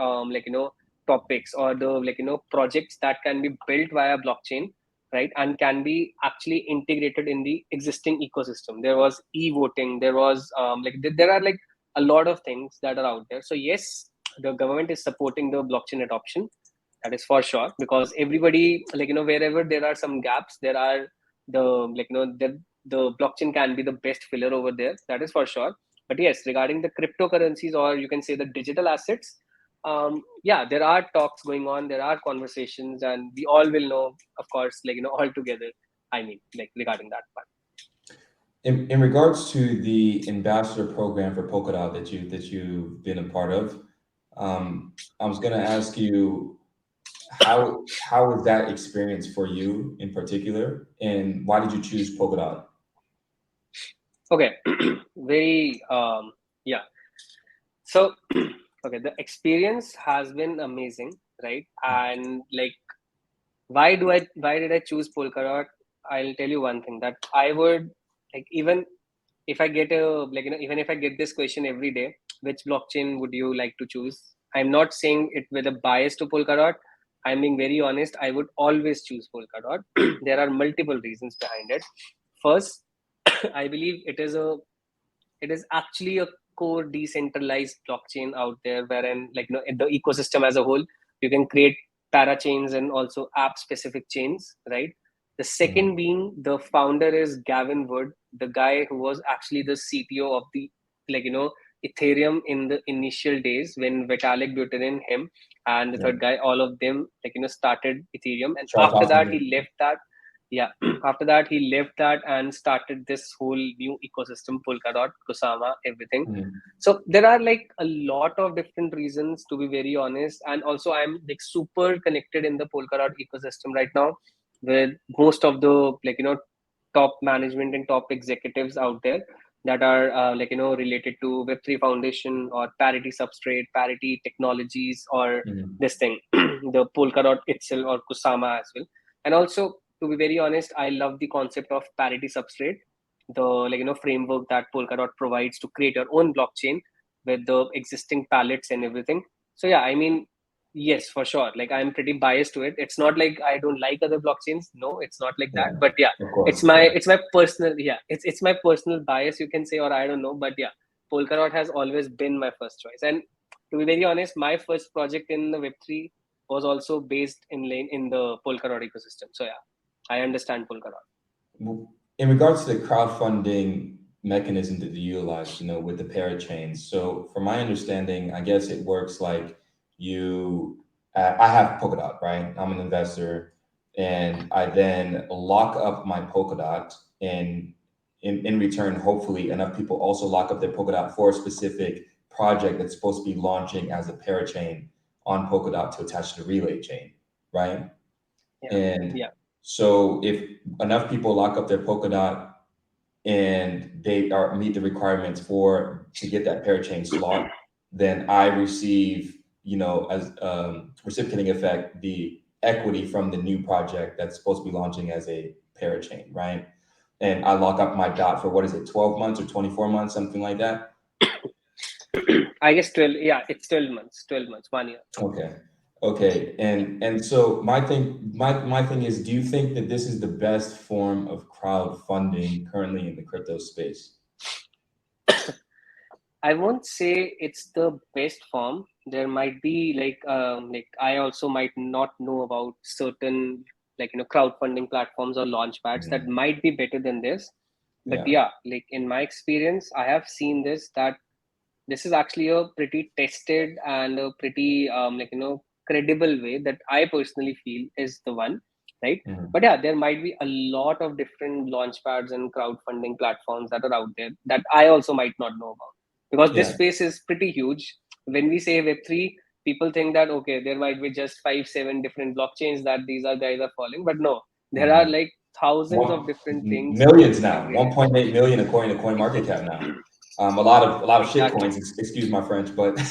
topics, or the projects that can be built via blockchain, right, and can be actually integrated in the existing ecosystem. There was e-voting, there was there are a lot of things that are out there. So yes, the government is supporting the blockchain adoption, that is for sure, because everybody wherever there are some gaps, there are the the blockchain can be the best filler over there, that is for sure. But yes, regarding the cryptocurrencies, or you can say the digital assets, yeah, there are talks going on, there are conversations, and we all will know, of course, all together, I mean, regarding that part. In regards to the ambassador program for Polkadot that you've been a part of, I was going to ask you how was that experience for you in particular, and why did you choose Polkadot? Okay. Very yeah, so okay, the experience has been amazing, right? And why did I choose Polkadot? I'll tell you one thing, that I would even if I get a even if I get this question every day, which blockchain would you like to choose, I'm not saying it with a bias to Polkadot. I'm being very honest, I would always choose Polkadot. There are multiple reasons behind it. First, I believe it is a it is actually a core decentralized blockchain out there, wherein in the ecosystem as a whole, you can create parachains and also app specific chains, right? The second being, the founder is Gavin Wood, the guy who was actually the CTO of the Ethereum in the initial days when Vitalik Buterin, him, and the third guy, all of them started Ethereum. And after that, he left that. Yeah, after that he left that and started this whole new ecosystem, Polkadot, Kusama, everything. So there are like a lot of different reasons, to be very honest. And also I'm like super connected in the Polkadot ecosystem right now with most of the top management and top executives out there that are related to Web3 Foundation or Parity Substrate, Parity Technologies, or this thing, the Polkadot itself or Kusama as well. And also, to be very honest, I love the concept of Parity Substrate, the framework that Polkadot provides to create your own blockchain with the existing palettes and everything. So yeah, I mean, yes, for sure. Like, I'm pretty biased to it. It's not like I don't like other blockchains. No, it's not like that. But yeah, it's my personal, it's my personal bias, you can say, or I don't know. But yeah, Polkadot has always been my first choice. And to be very honest, my first project in the Web3 was also based in the Polkadot ecosystem. So yeah, I understand Polkadot. In regards to the crowdfunding mechanism that you utilize, with the parachains. So from my understanding, I guess it works like I have Polkadot, right? I'm an investor, and I then lock up my Polkadot, and in return, hopefully enough people also lock up their Polkadot for a specific project that's supposed to be launching as a parachain on Polkadot to attach to the relay chain, right? So if enough people lock up their Polkadot and they meet the requirements to get that parachain slot, then I receive, as reciprocating effect, the equity from the new project that's supposed to be launching as a parachain, right? And I lock up my dot for, what is it, 12 months or 24 months, something like that? I guess 12. Yeah, it's 12 months. 12 months, 1 year. Okay. And so my thing is, do you think that this is the best form of crowdfunding currently in the crypto space? I won't say it's the best form. There might be like I also might not know about certain crowdfunding platforms or launchpads that might be better than this. But yeah, like in my experience, I have seen that this is actually a pretty tested and a pretty credible way that I personally feel is the one, right? But yeah, there might be a lot of different launchpads and crowdfunding platforms that are out there that I also might not know about, because this space is pretty huge. When we say Web3, people think that okay, there might be just 5-7 different blockchains that these guys are following, but no, there are like thousands of different things. Millions now, 1.8 million according to CoinMarketCap now. A lot of shit coins, excuse my French, but but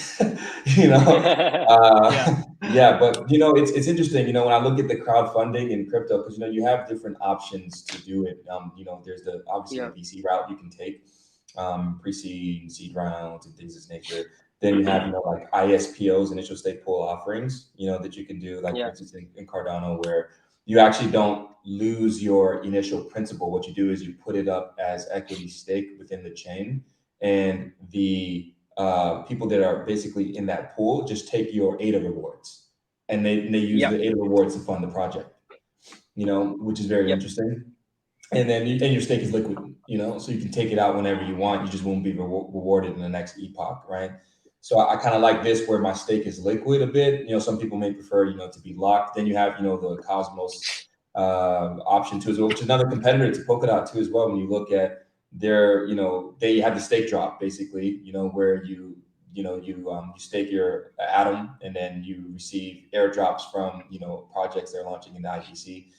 it's interesting, when I look at the crowdfunding in crypto, because you have different options to do it. There's the VC route you can take, pre-seed, seed rounds, and things of this nature. Then you have like ISPOs, initial stake pool offerings, that you can do, like for instance in Cardano, where you actually don't lose your initial principal. What you do is you put it up as equity stake within the chain, and the people that are basically in that pool just take your ADA rewards, and they use the ADA rewards to fund the project, which is very interesting. And then your stake is liquid, so you can take it out whenever you want. You just won't be rewarded in the next epoch, right? So I kind of like this, where my stake is liquid a bit. Some people may prefer, to be locked. Then you have, the Cosmos option too, as well, which is another competitor to Polkadot too, as well. When you look at their, they have the stake drop, basically, where you stake your atom, and then you receive airdrops from, projects that are launching in the IPC.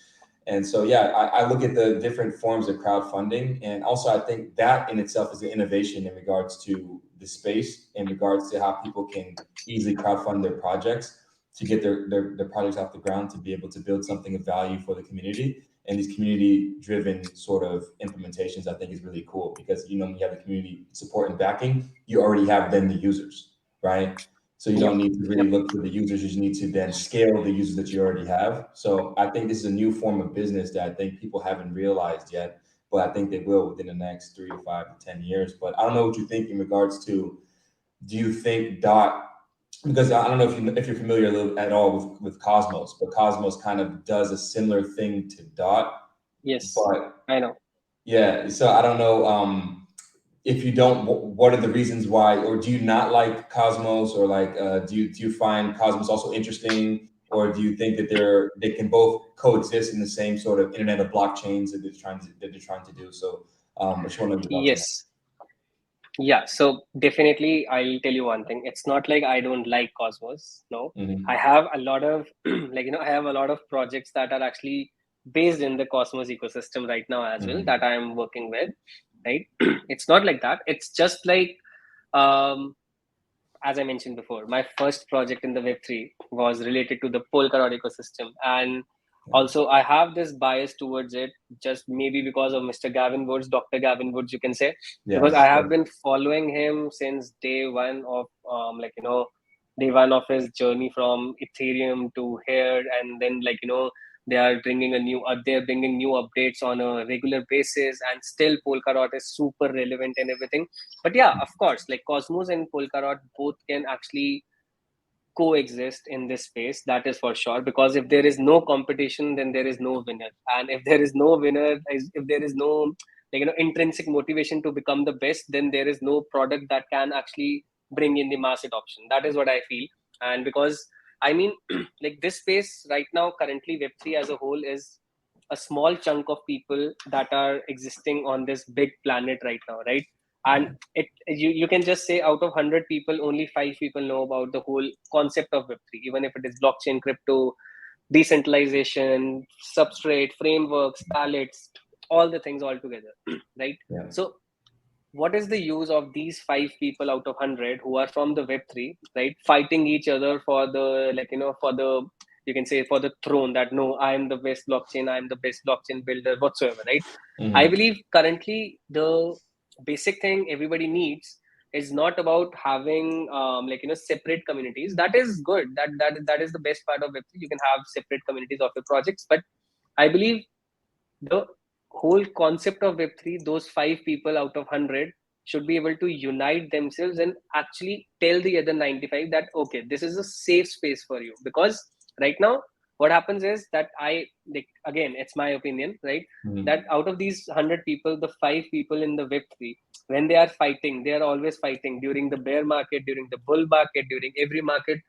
And so, I look at the different forms of crowdfunding. And also, I think that in itself is an innovation in regards to the space, in regards to how people can easily crowdfund their projects to get their projects off the ground, to be able to build something of value for the community. And these community-driven sort of implementations, I think, is really cool, because, when you have the community support and backing, you already have then the users, right? So you don't need to really look for the users. You just need to then scale the users that you already have. So I think this is a new form of business that I think people haven't realized yet. but I think they will within the next 3 to 5 to 10 years. But I don't know what you think in regards to, do you think Dot, because I don't know if you're familiar a little at all with Cosmos, but Cosmos kind of does a similar thing to Dot. Yes, But I know. yeah, so I don't know, if you don't, what are the reasons why, or do you not like Cosmos, or like, do you find Cosmos also interesting, or do you think that they can both coexist in the same sort of internet of blockchains that they're trying to do? So I just want to know your thoughts on that. Yes. Yeah, so definitely I'll tell you one thing. It's not like I don't like Cosmos. No. I Mm-hmm. have a lot of I have a lot of projects that are actually based in the Cosmos ecosystem right now as well that Mm-hmm. I am working with, right? It's not like that. It's just like um as I mentioned before, my first project in the Web3 was related to the Polkadot ecosystem. And also, I have this bias towards it, just maybe because of Mr. Gavin Woods, Dr. Gavin Woods, you can say, because I Yes. have been following him since day one of, day one of his journey from Ethereum to here. And then, they're bringing new updates on a regular basis. And still, Polkadot is super relevant and everything. But yeah, of course, like Cosmos and Polkadot both can actually coexist in this space. That is for sure. Because if there is no competition, then there is no winner. And if there is no winner, if there is no intrinsic motivation to become the best, then there is no product that can actually bring in the mass adoption. That is what I feel. And because I mean, like this space right now, currently Web3 as a whole is a small chunk of people that are existing on this big planet right now, right? And you can just say out of 100 people, only 5 people know about the whole concept of Web3, even if it is blockchain, crypto, decentralization, substrate, frameworks, palettes, all the things all together, right? Yeah. So what is the use of these 5 people out of 100 who are from the Web3, right, fighting each other for the for the, you can say, for the throne, that no, I am the best blockchain, I am the best blockchain builder whatsoever, right? I Mm-hmm. believe currently the basic thing everybody needs is not about having separate communities. That is good, that is the best part of Web3. You can have separate communities of your projects, but I believe the whole concept of Web3, those 5 people out of 100 should be able to unite themselves and actually tell the other 95 that, okay, this is a safe space for you. Because right now, what happens is that again, it's my opinion, right? Mm-hmm. That out of these 100 people, the 5 people in the Web3, when they are fighting, they are always fighting during the bear market, during the bull market, during every market.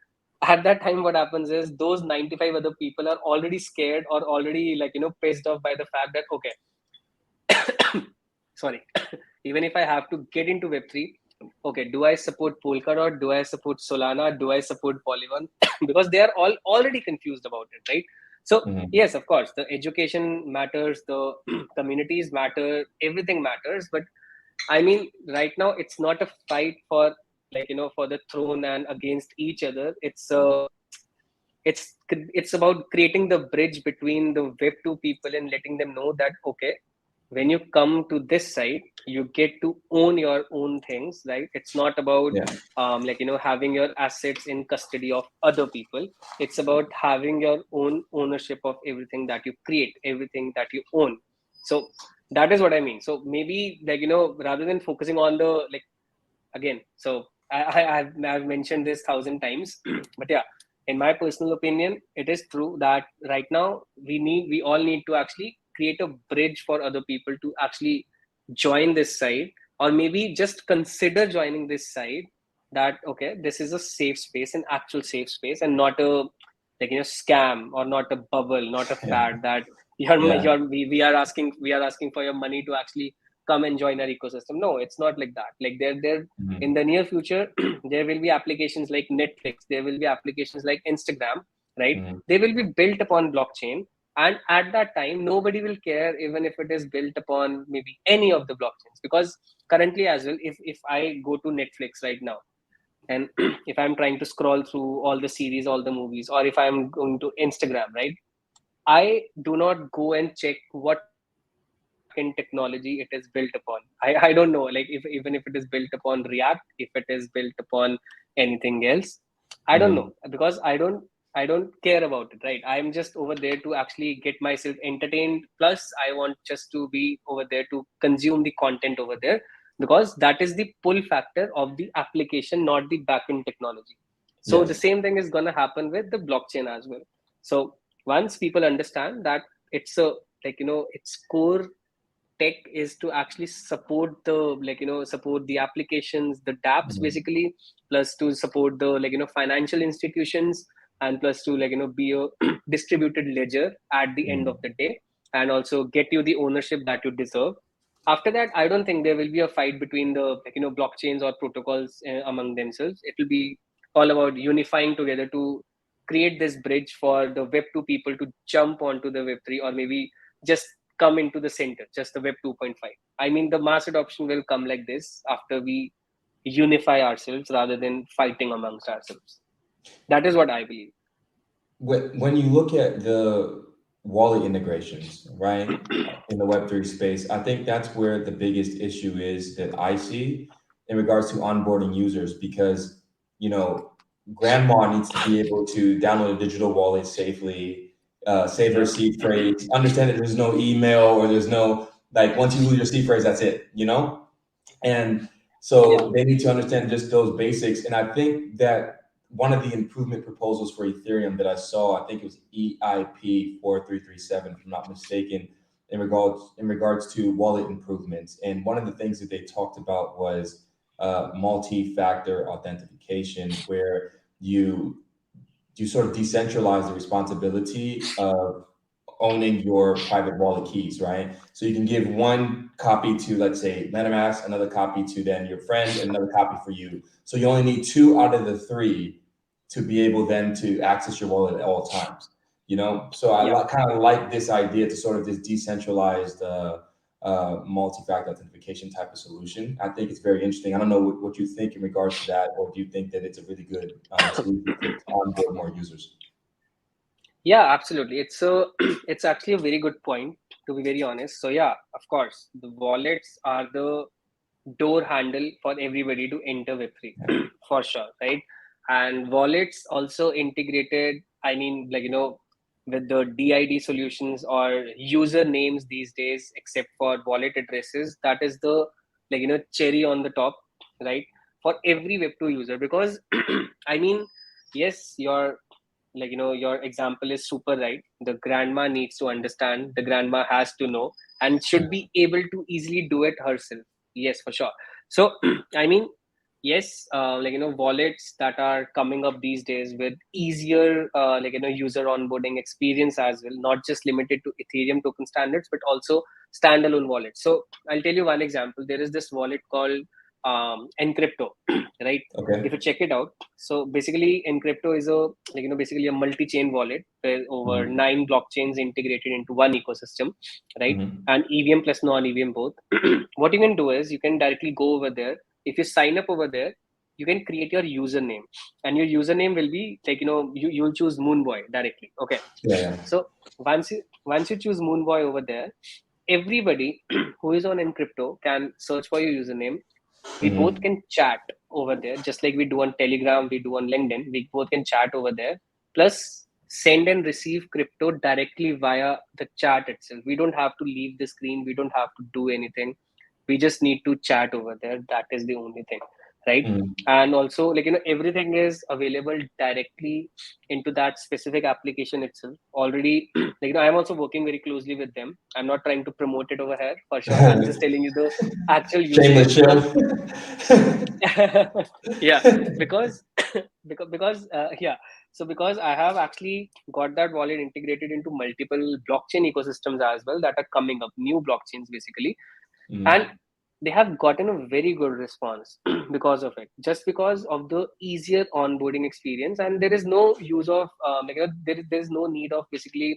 At that time, what happens is those 95 other people are already scared or already pissed off by the fact that, okay, sorry, even if I have to get into Web3, okay, do I support Polkadot, do I support Solana, do I support Polygon? Because they are all already confused about it, right? So Mm-hmm. yes, of course, the education matters, the communities matter, everything matters. But I mean, right now it's not a fight for for the throne and against each other. It's about creating the bridge between the Web2 people and letting them know that, okay, when you come to this side, you get to own your own things, right? It's not about Yeah. having your assets in custody of other people. It's about having your own ownership of everything that you create, everything that you own. So that is what I mean. So maybe rather than focusing on the again, so I've mentioned this 1,000 times, but yeah, in my personal opinion, it is true that right now we all need to actually create a bridge for other people to actually join this side, or maybe just consider joining this side. That, okay, this is a safe space, an actual safe space, and not a scam, or not a bubble, not a fad that Yeah. we are asking for your money to actually come and join our ecosystem. No, it's not like that. Like there in Mm-hmm. the near future, there will be applications like Netflix, there will be applications like Instagram, right? Mm-hmm. They will be built upon blockchain. And at that time, nobody will care even if it is built upon maybe any of the blockchains. Because currently as well, if I go to Netflix right now, and if I'm trying to scroll through all the series, all the movies, or if I'm going to Instagram, right, I do not go and check what backend technology it is built upon. I don't know, like, if even if it is built upon React, if it is built upon anything else, I don't know. Mm-hmm. Because I don't care about it, right? I'm just over there to actually get myself entertained. Plus, I want just to be over there to consume the content over there, because that is the pull factor of the application, not the backend technology. So the Yes. same thing is going to happen with the blockchain as well. So once people understand that it's a, its core tech is to actually support the, support the applications, the dapps Mhm. basically, plus to support the, financial institutions, and plus to, be a distributed ledger at the end of Mhm. the day, and also get you the ownership that you deserve. After that, I don't think there will be a fight between the, blockchains or protocols among themselves. It will be all about unifying together to create this bridge for the web 2 people to jump onto the web 3, or maybe just come into the center, just the web 2.5. I mean, the mass adoption will come like this after we unify ourselves rather than fighting amongst ourselves. That is what I believe. When you look at the wallet integrations, right, in the Web3 space, I think that's where the biggest issue is that I see in regards to onboarding users, because, you know, grandma needs to be able to download a digital wallet safely, save her Yeah. seed phrase, understand that there's no email, or there's no, like, once you lose your seed phrase, that's it, you know? And Yeah. so they need to understand just those basics. And I think that one of the improvement proposals for Ethereum that I saw, I think it was EIP 4337, if I'm not mistaken, in regards to wallet improvements. And one of the things that they talked about was multi-factor authentication, where you you sort of decentralize the responsibility of owning your private wallet keys, right? So you can give one copy to, let's say, MetaMask, another copy to then your friend, and another copy for you. So you only need two out of the three to be able then to access your wallet at all times. So I Yeah. kind of like this idea to sort of this decentralized multi-factor authentication type of solution. I think it's very interesting. I don't know what you think in regards to that, or do you think that it's a really good solution to onboard more users? Yeah, absolutely. It's a it's actually a very good point, to be very honest. So yeah, of course, the wallets are the door handle for everybody to enter Web3 for sure, right? And wallets also integrated, I mean, with the DID solutions or user names these days, except for wallet addresses, that is the, cherry on the top, right? For every Web2 user, because I mean, yes, your example is super right. The grandma needs to understand, the grandma has to know, and should be able to easily do it herself. Yes, for sure. So I mean, yes, wallets that are coming up these days with easier user onboarding experience as well, not just limited to Ethereum token standards, but also standalone wallets. So I'll tell you one example. There is this wallet called Encrypto, right? If Okay. you check it out, so basically Encrypto is a, basically a multi-chain wallet where over Mhm. 9 blockchains integrated into one ecosystem, right? Mhm. And EVM plus non-EVM both. What you can do is you can directly go over there. If you sign up over there, you can create your username, and your username will be you'll choose Moonboy directly. Okay. Yeah, yeah. So once you choose Moonboy over there, everybody who is on Encrypto can search for your username. We both Mhm. can chat over there, just like we do on Telegram, we do on LinkedIn. We both can chat over there, plus send and receive crypto directly via the chat itself. We don't have to leave the screen, we don't have to do anything. We just need to chat over there. That is the only thing, right? Mhm. And also, everything is available directly into that specific application itself already. I'm also working very closely with them. I'm not trying to promote it over here for sure. I'm just telling you the actual usage. Shameless So shell. yeah, because yeah, so because I have actually got that wallet integrated into multiple blockchain ecosystems as well that are coming up, new blockchains basically, and Mhm. they have gotten a very good response because of it, just because of the easier onboarding experience. And there is no use of there's no need of basically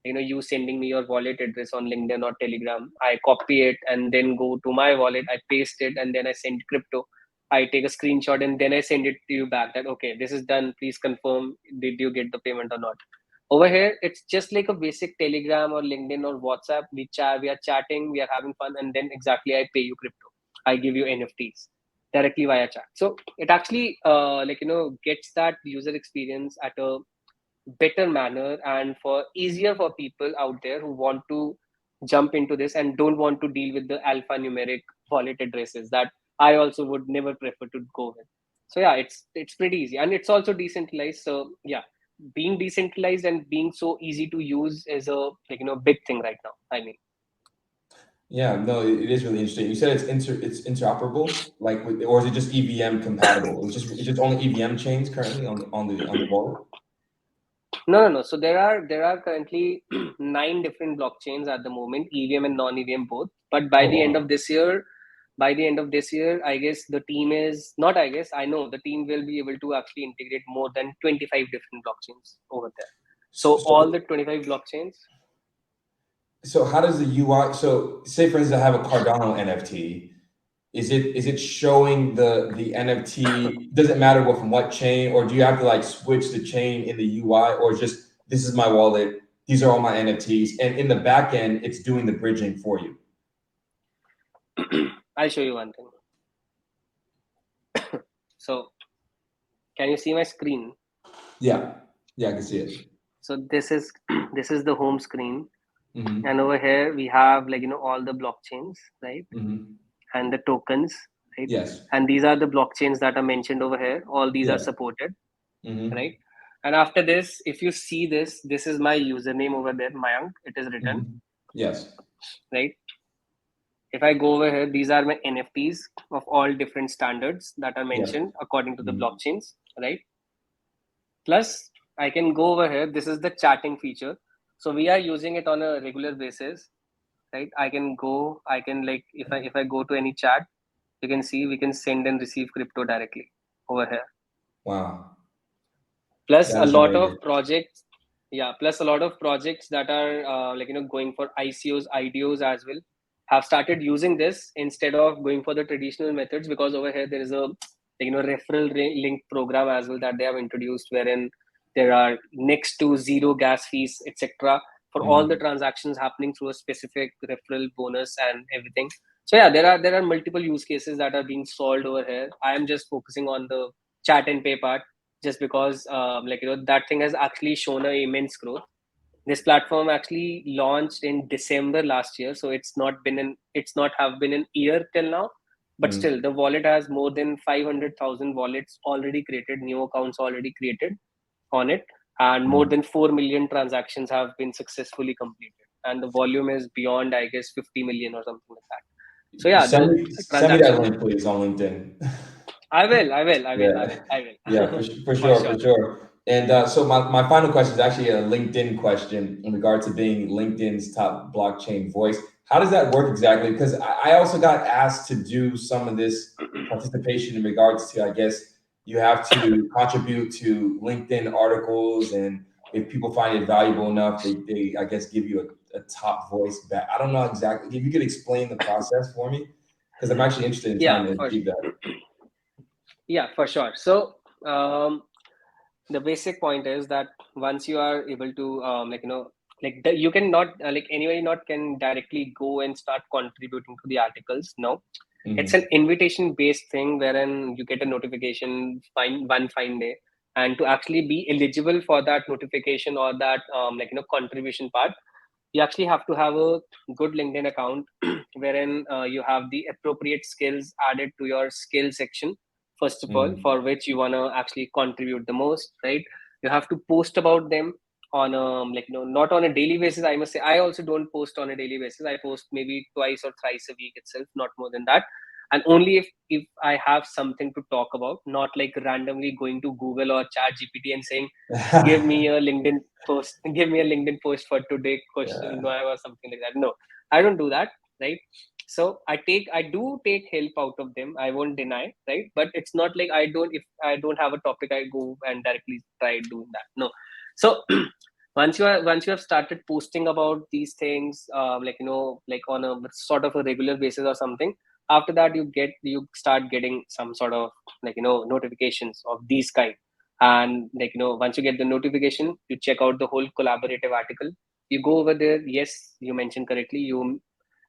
you sending me your wallet address on LinkedIn or Telegram. I copy it and then go to my wallet, I paste it, and then I send crypto. I take a screenshot and then I send it to you back that, okay, this is done, please confirm, did you get the payment or not. Over here, it's just like a basic Telegram or LinkedIn or WhatsApp. We are chatting, we are having fun, and then exactly I pay you crypto. I give you NFTs directly via chat. So it actually gets that user experience at a better manner and for easier for people out there who want to jump into this and don't want to deal with the alphanumeric wallet addresses that I also would never prefer to go with. So yeah, it's pretty easy, and it's also decentralized. So yeah, being decentralized and being so easy to use is a big thing right now. I mean, Yeah, no, it is really interesting. You said it's interoperable, like, or is it just EVM compatible? It's just only EVM chains currently on the wallet. no. So there are currently 9 different blockchains at the moment, EVM and non-EVM both. But by Oh the end wow. of this year, I guess the team is not. I guess I know the team will be able to actually integrate more than 25 different blockchains over there. So all So the 25 blockchains. so how does the UI? So say for instance, I have a Cardano NFT. Is it showing the NFT? Does it matter what from what chain, or do you have to like switch the chain in the UI, or just this is my wallet, these are all my NFTs, and in the back end, it's doing the bridging for you? I'll show you one thing. So can you see my screen? Yeah, yeah, I can see it. So this is this is the home screen, Mm-hmm. and over here we have all the blockchains, right? Mm-hmm. And the tokens, right? Yes. And these are the blockchains that are mentioned over here. All these are Yeah. supported, Mm-hmm. right? And after this, if you see this is my username over there, Mayank. It is written, Mm-hmm. Yes. right? If I go over here, these are my NFTs of all different standards that are Yes. mentioned according to the Mm-hmm. blockchains, right? Plus, I can go over here. This is the chatting feature. So we are using it on a regular basis, right? I can like if I go to any chat, you can see we can send and receive crypto directly over here. Wow, Plus that a is lot of amazing. projects, yeah. Plus a lot of projects that are going for ICOs, IDOs as well, have started using this instead of going for the traditional methods, because over here there is a referral link program as well that they have introduced, wherein there are next to zero gas fees, etc., for all the Mm-hmm. transactions happening through a specific referral bonus and everything. So yeah, there are multiple use cases that are being solved over here. I am just focusing on the chat and pay part, just because that thing has actually shown a immense growth. This platform actually launched in December last year, so it's not have been an year till now, but Mm-hmm. still the wallet has more than 500,000 wallets already created, new accounts already created on it, and more than 4 million transactions have been successfully completed, and the volume is beyond, I guess, 50 million or something like that. So yeah, Send the me send me that transaction. link, please, on LinkedIn. I will. Yeah, yeah, for For sure, sure. for sure. And so my final question is actually a LinkedIn question in regard to being LinkedIn's top blockchain voice. How does that work exactly? Because I also got asked to do some of this participation in regards to, I guess, you have to contribute to LinkedIn articles, and if people find it valuable enough, they I guess, give you a top voice back. I don't know exactly. If you could explain the process for me, because I'm actually interested in Yeah, trying to for achieve that. Yeah, for sure. So the basic point is that once you are able to you cannot anybody not can directly go and start contributing to the articles. No, it's an Mm-hmm. invitation based thing wherein you get a notification one fine day, and to actually be eligible for that notification or that contribution part, you actually have to have a good LinkedIn account wherein you have the appropriate skills added to your skill section, first of all, Mm-hmm. for which you want to actually contribute the most, right? You have to post about them on not on a daily basis. I must say, I also don't post on a daily basis. I post maybe twice or thrice a week itself, not more than that, and only if I have something to talk about, not like randomly going to Google or Chat GPT and saying, give me a LinkedIn post, give me a LinkedIn post for today question Yeah. or something like that. No, I don't do that, right? So I do take help out of them, I won't deny, right? But it's not like if I don't have a topic, I go and directly try doing that. No. So once you have started posting about these things, like on a sort of a regular basis or something, after that you start getting some sort of notifications of these kind. And once you get the notification, you check out the whole collaborative article, you go over there. Yes, you mentioned correctly, you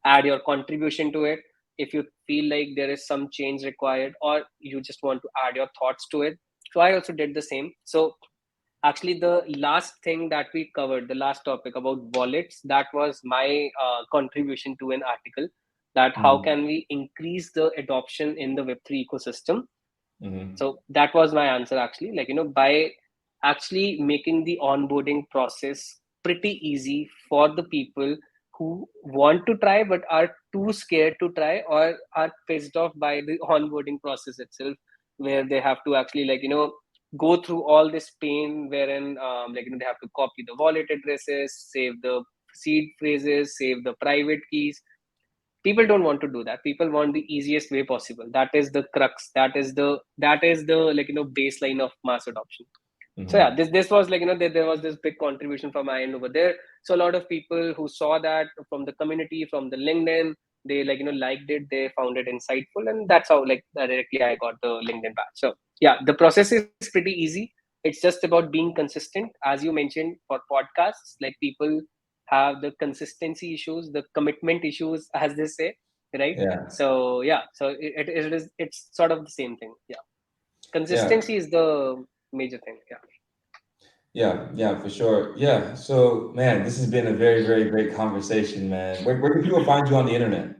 add your contribution to it. If you feel like there is some change required, or you just want to add your thoughts to it, so I also did the same. So actually the last thing that we covered, the last topic about wallets, that was my contribution to an article, that how can we increase the adoption in the Web3 ecosystem. So that was my answer, actually, like, by actually making the onboarding process pretty easy for the people who want to try but are too scared to try, or are pissed off by the onboarding process itself, where they have to actually, like, go through all this pain, wherein like, they have to copy the wallet addresses, save the seed phrases, save the private keys. People don't want to do that. People want the easiest way possible. That is the crux, that is the like, baseline of mass adoption. So yeah, this was like, there was this big contribution from my end over there. So a lot of people who saw that from the community, from the LinkedIn, they, like, liked it, they found it insightful, and that's how, like, directly I got the LinkedIn badge. So yeah, the process is pretty easy. It's just about being consistent, as you mentioned. For podcasts, like, people have the consistency issues, the commitment issues, as they say, right? Yeah. So yeah, so it's sort of the same thing. Yeah, consistency is the major thing. Yeah, for sure. Yeah. So, man, this has been a very, very great conversation, man. Where can people find you on the internet?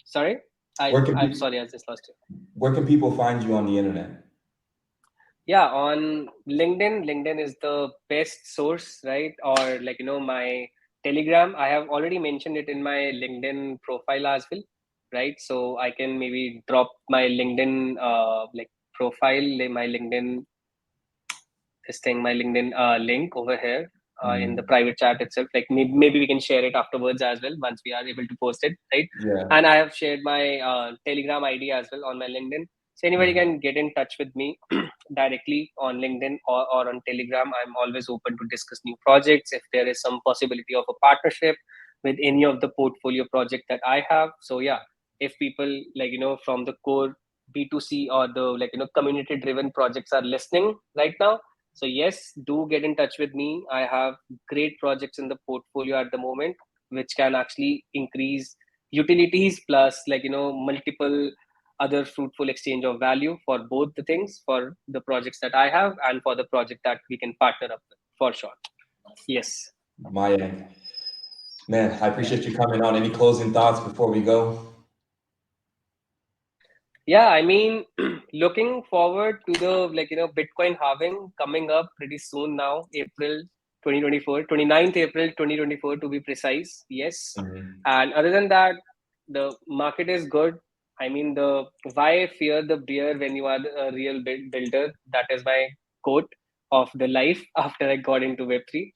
Sorry, Where can I'm people sorry, I just lost you. where can people find you on the internet? Yeah, on LinkedIn. LinkedIn is the best source, right? Or, like, my Telegram. I have already mentioned it in my LinkedIn profile as well, right? So I can maybe drop my LinkedIn like profile, my LinkedIn my LinkedIn link over here in the private chat itself. Like, maybe we can share it afterwards as well once we are able to post it, right? Yeah. And I have shared my Telegram ID as well on my LinkedIn. So anybody can get in touch with me directly on LinkedIn or on Telegram. I'm always open to discuss new projects. If there is some possibility of a partnership with any of the portfolio project that I have. So yeah, if people, like, from the core B2C or the, like, community driven projects are listening right now, so yes, do get in touch with me. I have great projects in the portfolio at the moment, which can actually increase utilities plus, like, multiple other fruitful exchange of value for both the things, for the projects that I have and for the project that we can partner up with, for sure. Yes. Mayank. Man, I appreciate you coming on. Any closing thoughts before we go? Yeah, I mean, looking forward to the, like, Bitcoin halving coming up pretty soon now, April 2024, 29th April 2024 to be precise. Yes. And other than that, the market is good. I mean, the why fear the bear when you are a real builder? That is my quote of the life after I got into Web3.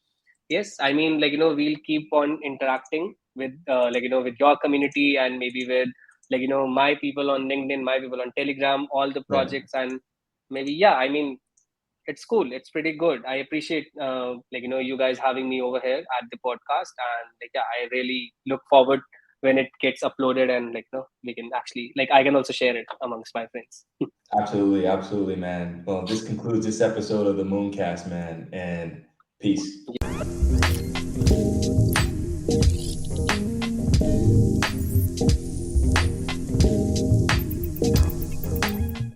Yes, I mean, like, we'll keep on interacting with, like, with your community, and maybe with, like, my people on LinkedIn, my people on Telegram, all the Yeah. projects. And maybe, yeah, I mean, it's cool, it's pretty good. I appreciate like, you guys having me over here at the podcast. And, like, yeah, I really look forward when it gets uploaded, and, like, we can actually, like, I can also share it amongst my friends. Absolutely, man. Well, this concludes this episode of the Mooncast, man, and peace.